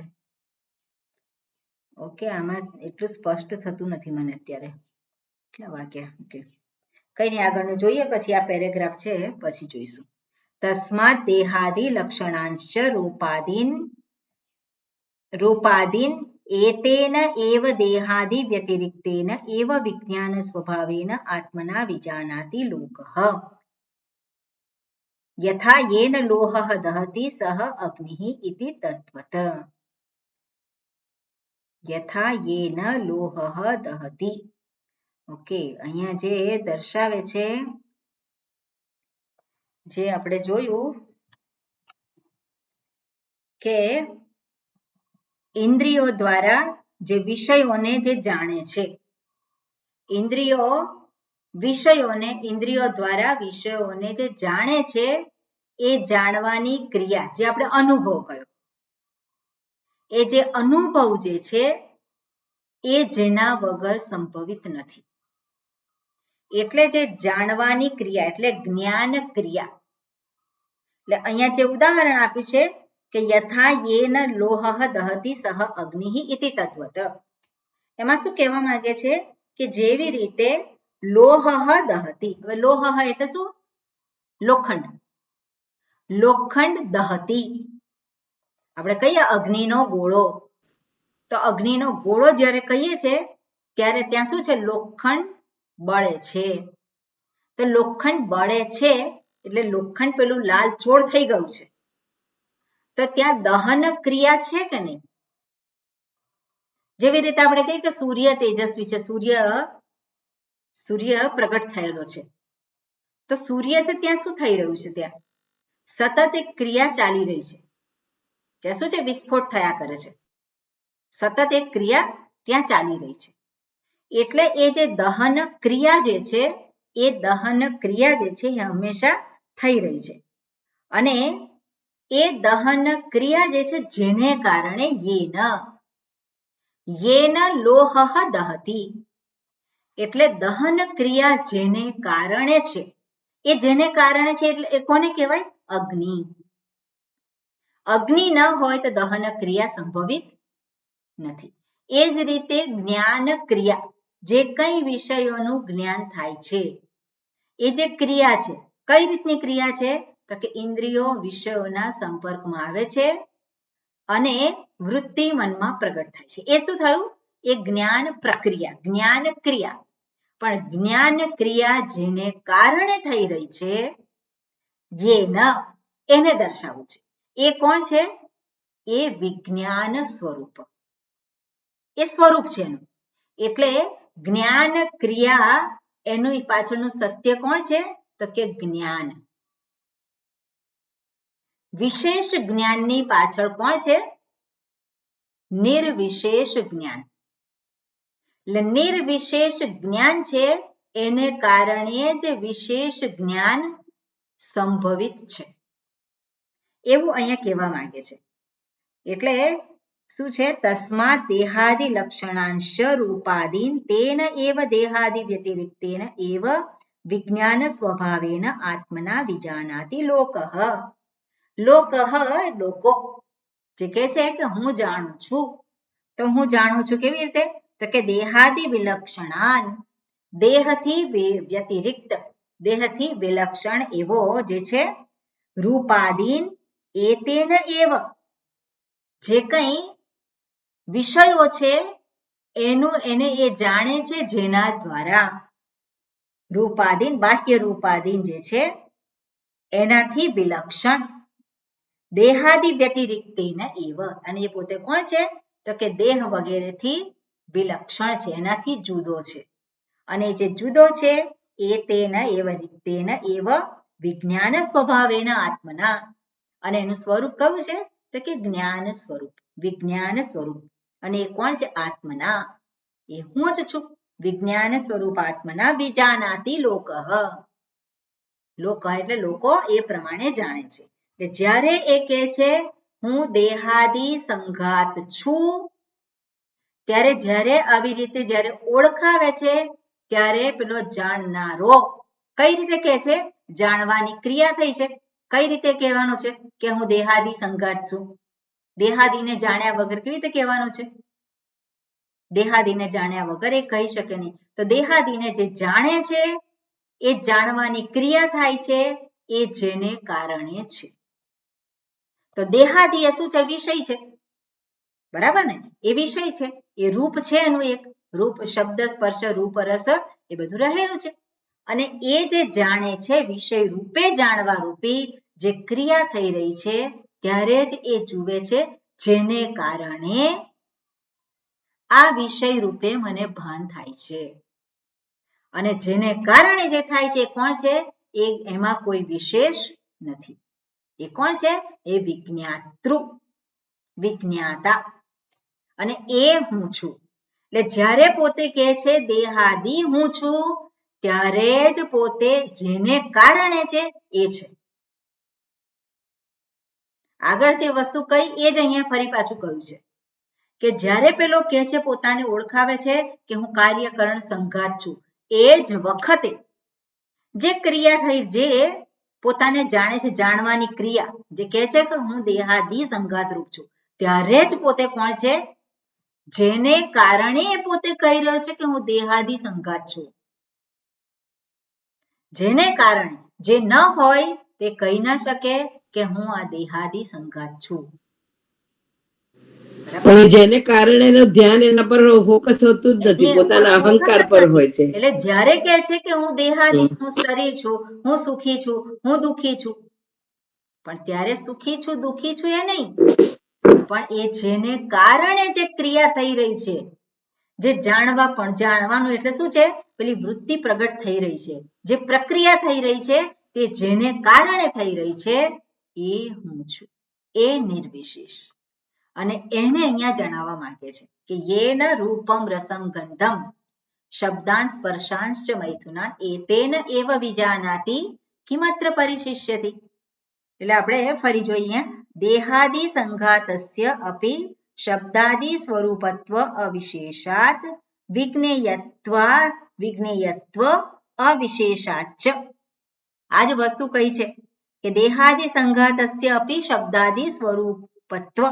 ઓકે, આમાં એટલું સ્પષ્ટ થતું નથી મને અત્યારે. કેટલા વાગ્યા? ઓકે, કઈ નહીં, આગળનું જોઈએ પછી. આ પેરેગ્રાફ છે પછી જોઈશું. તસ્માત દેહાદિ લક્ષણાંશ્ચ રૂપાદીન એતેન એવ દેહાદિ વ્યતિરિક્તેન એવ વિજ્ઞાન સ્વભાવેન આત્મના વિજાનાતિ લોકઃ. યથા યેન લોહઃ દહતિ સહ અગ્નિઃ ઇતિ તત્વત. યથા યેન લોહઃ દહતિ. ઓકે, અહીંયા જે દર્શાવે છે, જે આપણે જોયું કે ઇન્દ્રિયો દ્વારા જે વિષયોને જે જાણે છે, ઇન્દ્રિયો દ્વારા વિષયોને જે જાણે છે, એ જાણવાની ક્રિયા જે આપણે અનુભવ કર્યો, એ જે અનુભવ જે છે એ જેના વગર સંભવિત નથી. એટલે જે જાણવાની ક્રિયા એટલે જ્ઞાન ક્રિયા. એટલે અહીંયા જે ઉદાહરણ આપ્યું છે કે યથા યેન લોહઃ દહતિ સહ અગ્નિઃ ઇતિ તત્વત. એમાં શું કહેવા માંગે છે કે જેવી રીતે લોહઃ દહતિ. હવે લોહઃ એટલે શું? લોખંડ. લોખંડ દહતિ. આપણે કહીએ અગ્નિનો ગોળો, તો અગ્નિનો ગોળો જ્યારે કહીએ છીએ ત્યારે ત્યાં શું છે? લોખંડ બળે છે. તો લોખંડ બળે છે એટલે લોખંડ પેલું લાલ ચોળ થઈ ગયું છે, તો ત્યાં દહન ક્રિયા છે કે નહીં? જેવી રીતે આપણે કહીએ કે સૂર્ય તેજસ્વી છે, સૂર્ય પ્રગટ થયેલો છે, તો સૂર્ય છે ત્યાં શું થઈ રહ્યું છે? ત્યાં સતત એક ક્રિયા ચાલી રહી છે. ત્યાં શું છે? વિસ્ફોટ થયા કરે છે. સતત એક ક્રિયા ત્યાં ચાલી રહી છે. એટલે એ જે દહન ક્રિયા જે છે, એ દહન ક્રિયા જે છે એ હંમેશા થઈ રહી છે. અને એ દહન ક્રિયા જે છે જેને કારણે યેન લોહઃ દહતિ. એટલે દહન ક્રિયા જેને કારણે છે, એ જેને કારણે છે એટલે એ કોને કહેવાય? અગ્નિ. અગ્નિ ન હોય તો દહન ક્રિયા સંભવિત નથી. એ જ રીતે જ્ઞાન ક્રિયા, જે કઈ વિષયોનું જ્ઞાન થાય છે, એ જે ક્રિયા છે, કઈ રીતની ક્રિયા છે? તો કે ઇન્દ્રિયો વિષયોના સંપર્કમાં આવે છે અને વૃત્તિ મનમાં પ્રગટ થાય છે. એ શું થયું? એ જ્ઞાન પ્રક્રિયા, જ્ઞાન ક્રિયા. પણ જ્ઞાન ક્રિયા જેને કારણે થઈ રહી છે એને દર્શાવવું છે. એ કોણ છે? એ વિજ્ઞાન સ્વરૂપ. એ સ્વરૂપ છે એનું. એટલે જ્ઞાન ક્રિયા એનું પાછળનું સત્ય કોણ છે? તો કે જ્ઞાન. વિશેષ જ્ઞાનની પાછળ કોણ છે? નિર્વિશેષ જ્ઞાન. એટલે નિર્વિશેષ જ્ઞાન છે એને કારણે જ વિશેષ જ્ઞાન સંભવિત છે એવું અહીંયા કહેવા માંગે છે. એટલે શું છે? તસ્માત દેહાદિ લક્ષણાંશ રૂપાદીન તેન એવ દેહાદિ વ્યતિરિક્તેન એવ વિજ્ઞાન સ્વભાવેન આત્મના વિજાનાતિ લોકઃ. લોકઃ લોકો જે કહે છે કે હું જાણું છું. તો હું જાણું છું કેવી રીતે? તો કે દેહાદિ વિલક્ષણાન, દેહથી વ્યતિરિક્ત, દેહથી વિલક્ષણ એવો જે છે રૂપાદીન એતેન એવ, જે કંઈ વિષયો છે એને એ જાણે છે જેના દ્વારા. રૂપાદીન બાહ્ય રૂપાદીન જે છે એનાથી વિલક્ષણ. દેહાદિ વ્યતિરિક્તેન એવ, અને એ પોતે કોણ છે? તો કે દેહ વગેરેથી વિલક્ષણ છે, એનાથી જુદો છે. અને જે જુદો છે એ તેન એવ રીતેન એવ વિજ્ઞાન સ્વભાવેન આત્મના, અને એનું સ્વરૂપ કયું છે? તો કે જ્ઞાન સ્વરૂપ, વિજ્ઞાન સ્વરૂપ. અને એ કોણ છે? આત્મના, એ હું જ છું. વિજ્ઞાન સ્વરૂપ આત્મના વિજાનાતિ લોકઃ. લોક એટલે લોકો એ પ્રમાણે જાણે છે. એટલે જ્યારે એ કહે છે હું દેહાદિ સંઘાત છું, ત્યારે જ્યારે આવી રીતે જ્યારે ઓળખાવે છે ત્યારે પેલો જાણનારો કઈ રીતે કહે છે? જાણવાની ક્રિયા થઈ છે. કઈ રીતે કહેવાનું છે કે હું દેહાદિ સંઘાત છું? દેહાદિને જાણ્યા વગર કેવી રીતે કહેવાનું છે? દેહાદિને જાણ્યા વગર એ કહી શકે નહીં. તો દેહાદિને જે જાણે છે એ જાણવાની ક્રિયા થાય છે એ જેને કારણે છે. તો દેહાદિ એ શું છે? વિષય છે. બરાબર ને? એ વિષય છે, એ રૂપ છે એનું એક રૂપ, શબ્દ સ્પર્શ રૂપ રસ એ બધું રહેલું છે. અને એ જે જાણે છે વિષય રૂપે જાણવા રૂપી જે ક્રિયા થઈ રહી છે ત્યારે જ એ જુએ છે જેને કારણે આ વિષય રૂપે મને ભાન થાય છે. અને જેને કારણે જે થાય છે કોણ છે? એ એમાં કોઈ વિશેષ નથી. એ કોણ છે? એ વિજ્ઞાતૃ, વિજ્ઞાતા. અને એ હું છું. એટલે જ્યારે પોતે કહે છે દેહાદિ હું છું, ત્યારે જ પોતે જેને કારણે છે એ છે. આગળ જે વસ્તુ કઈ એ જ અહીંયા ફરી પાછું કહ્યું છે કે જ્યારે પેલો કહે છે, પોતાને ઓળખાવે છે કે હું કાર્યકરણ સંઘાત છું, એ જ વખતે જે ક્રિયા થઈ, જે પોતાને જાણે છે, જાણવાની ક્રિયા જે કહે છે કે હું દેહાદિ સંઘાત રૂપ છું, ત્યારે જ પોતે કોણ છે? જેને કારણે પોતે કહી રહ્યો છે કે હું દેહાદિ સંઘાત છું. જેને કારણે, જે ન હોય તે કહી ન શકે કે હું આ દેહાદિ સંઘાત છું. પણ જેને કારણે એનું ધ્યાન એના પર ફોકસ હોતું જ નથી, પોતાના અહંકાર પર હોય છે. એટલે જ્યારે કહે છે કે હું દેહાદિ, હું શરીર છું, હું સુખી છું, હું દુઃખી છું, પણ ત્યારે સુખી છું દુઃખી છું એ નહીં, પણ એ જેને કારણે જે ક્રિયા થઈ રહી છે, જે જાણવા, પણ જાણવાનું એટલે શું છે? પેલી વૃત્તિ પ્રગટ થઈ રહી છે, જે પ્રક્રિયા થઈ રહી છે તે જેને કારણે થઈ રહી છે એ હું છું, એ નિર્વિશેષ. અને એને અહીંયા જણાવવા માંગે છે કે યેન રૂપમ રસમ ગંધમ શબ્દાન સ્પર્શાંશ્ચ મૈથુનાન એતેન એવ વિજાનાતિ કિમત્ર પરિશિષ્યતિ. એટલે આપણે ફરી જોઈએ, દેહાદિ સંઘાતસ્ય અપી શબ્દાદિ સ્વરૂપત્વ અવિશેષાત વિજ્ઞેયત્વ અવિશેષાચ. આ જ વસ્તુ કઈ છે કે દેહાદિ સંઘાતસ્ય અપી શબ્દાદિ સ્વરૂપત્વ.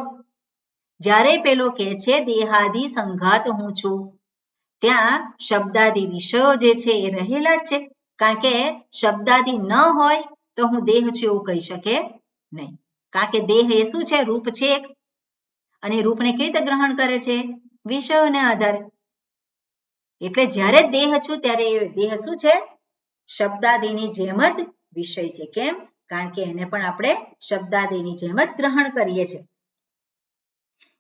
જ્યારે પેલો કહે છે દેહાદિ સંઘાત હું છું, ત્યાં શબ્દાદિ વિષયો જે છે એ રહેલા જ છે. કારણ કે શબ્દાદિ ન હોય તો હું દેહ છું એવું કહી શકે નહીં. કારણ કે દેહ એ શું છે? રૂપ છે. અને રૂપને કેવી રીતે ગ્રહણ કરે છે? વિષયોને આધારે. એટલે જ્યારે દેહ છું ત્યારે એ દેહ શું છે? શબ્દાદિની જેમ જ વિષય છે. કેમ? કારણ કે એને પણ આપણે શબ્દાદિની જેમ જ ગ્રહણ કરીએ છીએ.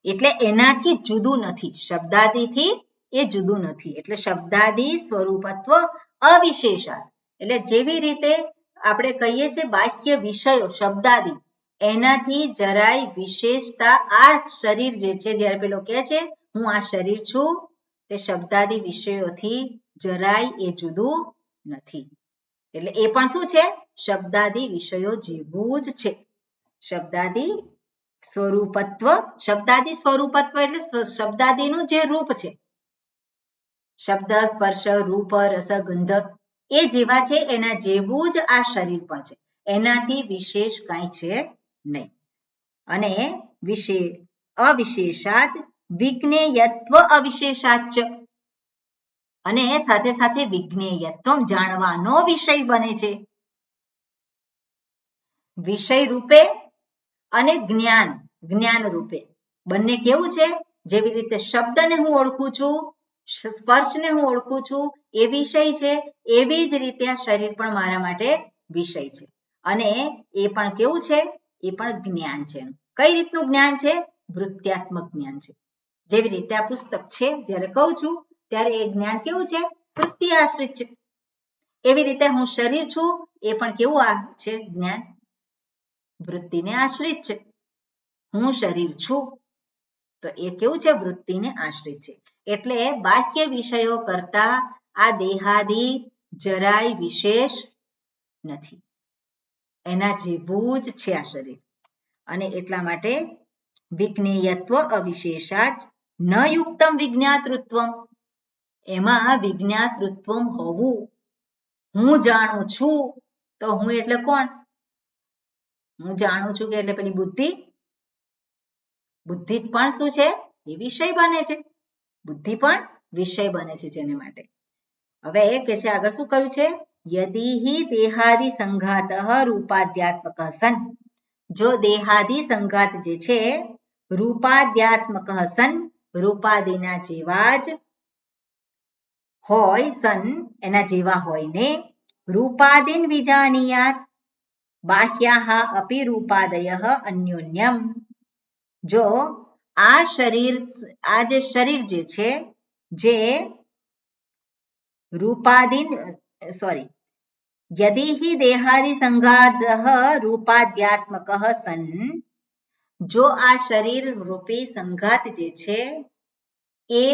એટલે એનાથી જુદું નથી. શબ્દાદિથી એ જુદું નથી. એટલે શબ્દાદિ સ્વરૂપત્વ અવિશેષાત. એટલે જેવી રીતે આપણે કહીએ છીએ બાહ્ય વિષયો શબ્દાદિ, એનાથી જરાય વિશેષતા આ શરીર જે છે, જ્યારે પેલો કહે છે હું આ શરીર છું, તે શબ્દાદિ વિષયોથી જરાય એ જુદું નથી. એટલે એ પણ શું છે? શબ્દાદિ વિષયો જેવું જ છે. શબ્દાદિ સ્વરૂપત્વ. શબ્દાદિ સ્વરૂપત્વ એટલે શબ્દાદિનું જે રૂપ છે, શબ્દ સ્પર્શ રૂપ રસ ગંધ એ જેવા છે એના જેવું જ આ શરીર પણ છે. એનાથી વિશેષ કાંઈ છે નહીં. અને અવિશેષાત વિજ્ઞેયત્વ અવિશેષાત. અને સાથે સાથે વિજ્ઞેયત્વ જાણવાનો વિષય બને છે. વિષય રૂપે અને જ્ઞાન રૂપે બંને કેવું છે? જેવી રીતે શબ્દને હું ઓળખું છું, સ્પર્શને હું ઓળખું છું, એ વિષય છે, એવી જ રીતે આ શરીર પણ મારા માટે વિષય છે. અને એ પણ કેવું છે? એ પણ જ્ઞાન છે. કઈ રીતનું જ્ઞાન છે? વૃત્ત્યાત્મક જ્ઞાન છે. જેવી રીતે આ પુસ્તક છે, જ્યારે કહું છું ત્યારે એ જ્ઞાન કેવું છે? વૃત્તિ આશ્રિત છે. એવી રીતે હું શરીર છું, એ પણ કેવું છે જ્ઞાન? વૃત્તિને આશ્રિત છે. હું શરીર છું તો એ કેવું છે? વૃત્તિને આશ્રિત છે. એટલે બાહ્ય વિષયો કરતા આ દેહાદિ જરાય વિશેષ નથી. એના જેવું જ છે આ શરીર. અને એટલા માટે વિજ્ઞેયત્વ અવિશેષાત ન યુક્તમ વિજ્ઞાતૃત્વમ. એમાં વિજ્ઞાતૃત્વમ હોવું. હું જાણું છું તો હું એટલે કોણ? હું જાણું છું કે એટલે પેલી બુદ્ધિ. બુદ્ધિ પણ શું છે? એ વિષય બને છે. બુદ્ધિ પણ વિષય બને છે જેને માટે. હવે કે છે આગળ શું કહ્યું છે? યદિ દેહાદિ સંઘાત રૂપાદ્યાત્મક સન. જો દેહાદિ સંઘાત જે છે રૂપાદ્યાત્મક સન, રૂપાદિના જેવા જ હોય, સન એના જેવા હોય ને, રૂપાદિન વિજાનીયાત બાહ્યાહ અપી રૂપાદયઃ અન્યોન્યમ. જો આ જે શરીર જે છે, જે રૂપાદિન યદિ દેહાદિ સંઘાત રૂપાદ્યાત્મક સન. જો આ શરીર રૂપી સંઘાત જે છે એ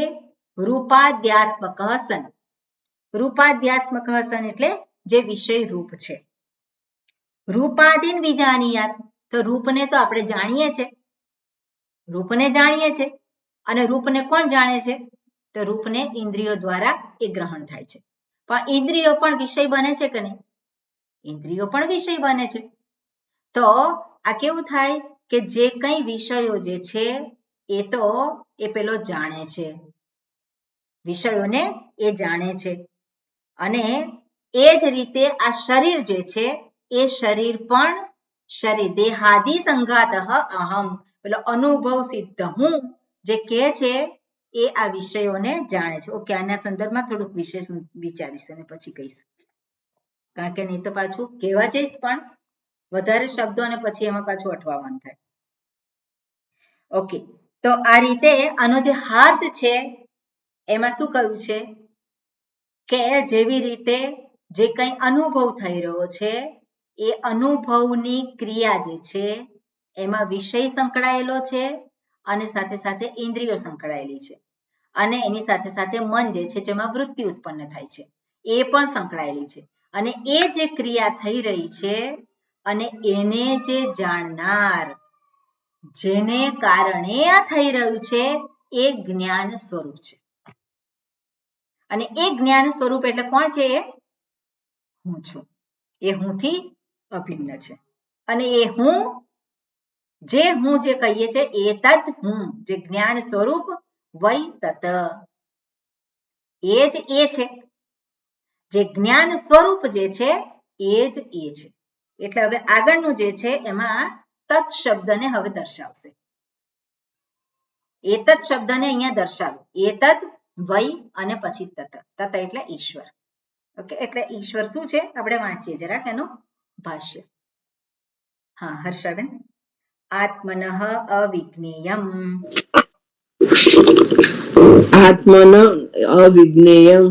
રૂપાદ્યાત્મક સન. રૂપાદ્યાત્મક સન એટલે જે વિષય રૂપ છે. રૂપાદિન વિજાનીયાત. તો રૂપને તો આપણે જાણીએ છીએ. રૂપને જાણીએ છીએ. અને રૂપને કોણ જાણે છે? તો રૂપને ઇન્દ્રિયો દ્વારા એ ગ્રહણ થાય છે. પણ ઇન્દ્રિયો પણ વિષય બને છે કે નહીં? ઇન્દ્રિયો પણ વિષય બને છે. તો આ કેવું થાય કે જે કંઈ વિષયો જે છે એ પેલો જાણે છે. વિષયોને એ જાણે છે. અને એ જ રીતે આ શરીર જે છે એ શરીર પણ દેહાદિ સંઘાત અહમ, પેલો અનુભવ સિદ્ધ હું જે કહે છે એ આ વિષયોને જાણે છે. ઓકે, આના સંદર્ભમાં થોડુંક વિશેષ વિચારીશ અને પછી કહીશ. કારણ કે નહીં તો પાછું કહેવા જઈશ પણ વધારે શબ્દો અને પછી એમાં પાછું અટવાવાનું થાય. ઓકે, તો આ રીતે આનો જે હાર્દ છે એમાં શું કહ્યું છે કે જેવી રીતે જે કંઈ અનુભવ થઈ રહ્યો છે એ અનુભવની ક્રિયા જે છે એમાં વિષય સંકળાયેલો છે અને સાથે સાથે ઇન્દ્રિયો સંકળાયેલી છે. અને એની સાથે સાથે મન જે છે જેમાં વૃત્તિ ઉત્પન્ન થાય છે એ પણ સંકળાયેલી છે. અને એ જે ક્રિયા થઈ રહી છે અને એને જે જાણનાર, જેને કારણે આ થઈ રહ્યું છે એ જ્ઞાન સ્વરૂપ છે. અને એ જ્ઞાન સ્વરૂપ એટલે કોણ છે? એ હું છું. એ હુંથી અભિન્ન છે. અને એ હું જે કહીએ છીએ એ તદ હું, જે જ્ઞાન સ્વરૂપ વૈ તત, એ જ એ છે. જે જ્ઞાન સ્વરૂપ જે છે એ જ એ છે. એટલે હવે આગળનું જે છે એમાં તત શબ્દને હવે દર્શાવશે. એતદ શબ્દને અહીંયા દર્શાવ્યો. એતદ વૈ અને પછી તત. તત એટલે ઈશ્વર. ઓકે, એટલે ઈશ્વર શું છે આપણે વાંચીએ જરાક એનું ભાષ્ય. હા હર્ષાબેન. આત્મનઃ અવિજ્ઞેયમ. આત્મન અવિજ્ઞેયમ.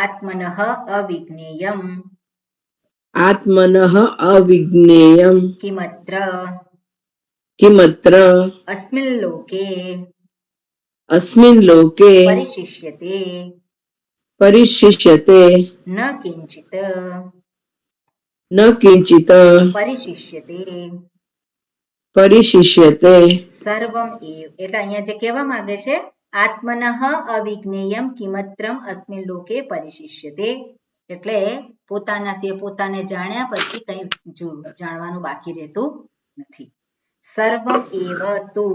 આત્મનઃ અવિજ્ઞેયમ. આત્મનઃ અવિજ્ઞેયમ. કિમત્ર કિમત્ર અસ્મિન લોકે અસ્મિન લોકે પરિશિષ્યતે પરિશિષ્યતે ન કિંચિત ન કિંચિત પરિશિષ્યતે પરિશિષ્યતે. સર્વમ એવ. એટલે અહીંયા જે કહેવા માંગે છે આત્મનઃ અવિજ્ઞેયમ કિમત્રમ અસ્મિન લોકે પરિશિષ્યતે, એટલે પોતાને જાણ્યા પછી કઈ જાણવાનું બાકી રહેતું નથી. સર્વમ એવ તુ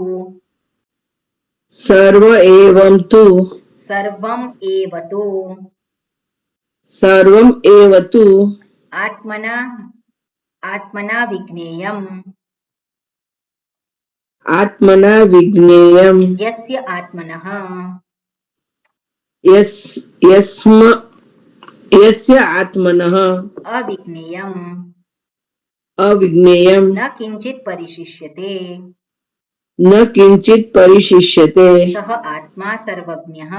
સર્વ એવં તુ સર્વમ એવ તુ સર્વમ એવ તુ આત્મના વિજ્ઞેયમ. આત્મના વિજ્ઞેયમ. યસ્ય આત્મનઃ યસ્ય આત્મનઃ અવિજ્ઞેયમ અવિજ્ઞેયમ ન કિંચિત પરિશિષ્યતે ન કિંચિત પરિશિષ્યતે. સહ આત્મા સર્વજ્ઞઃ.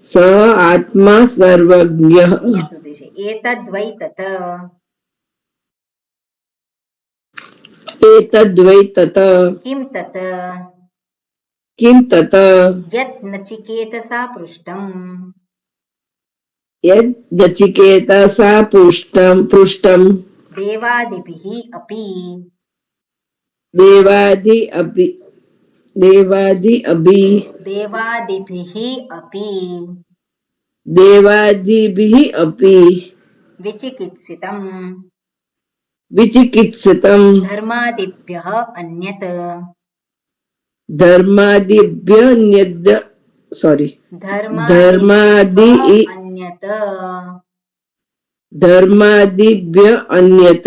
સ આત્મા સર્વજ્ઞઃ. અહીંયા સુધી છે. એતદ્વૈ તત એતદ્વૈ તત કિમ તત કિમ તત યત નચિકેતસા પૃષ્ટમ યદ નચિકેતસા પૃષ્ટમ દેવાદિભિઃ અપી દેવાદિભિઃ અપી વિચિકિત્સિતમ વિચિકિત્સિતમ ધર્માદિભ્યઃ અન્યત ધર્માદિભ્ય અન્યત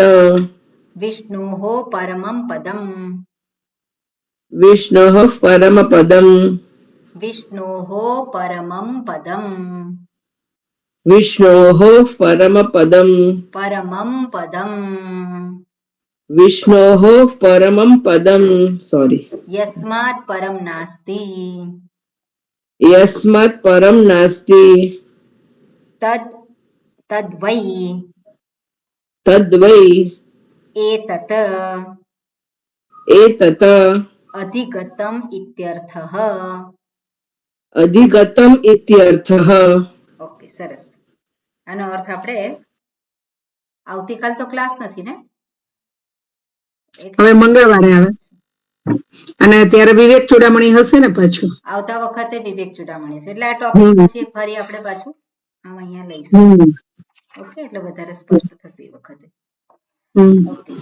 વિષ્ણોઃ પરમં પદમ વિષ્ણોઃ પરમ પદમ વિષ્ણોઃ પરમં પદમ વિષ્ણોઃ પરમ પદમ પરમં પદમ વિષ્ણોઃ પરમં પદમ યસ્માत् પરમ નાસ્તિ યસ્માत् પરમ નાસ્તિ તદ્વૈ એતત અધિગતમ ઇત્યર્થઃ. અધિગતમ ઇત્યર્થઃ. ઓકે, સરસ. આનો અર્થ આપણે આવતીકાલ તો ક્લાસ નથી ને, હવે મંગળવારે આવે અને ત્યારે વિવેક ચૂડામણી હશે ને પાછું. આવતા વખતે વિવેક ચૂડામણી છે, એટલે આ ટોપિક પછી ફરી આપણે પાછું આમ અહીંયા લઈશું. ઓકે, એટલે વધારે સ્પષ્ટ થશે એ વખતે. ઓકે.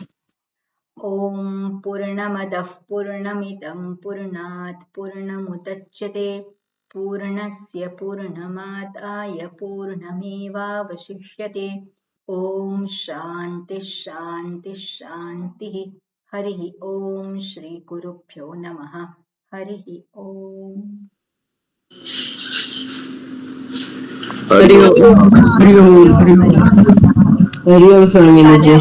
ઓમ પૂર્ણમદઃ પૂર્ણમિદં પૂર્ણાત પૂર્ણમુદચ્યતે પૂર્ણસ્ય પૂર્ણમાદાય પૂર્ણમેવાવશિષ્યતે. ઓમ શાંતિ શાંતિ શાંતિ. હરિ ઓમ શ્રી ગુરુભ્યો નમઃ. હરિ ઓમ. હરિ ઓમ સ્વામીજી.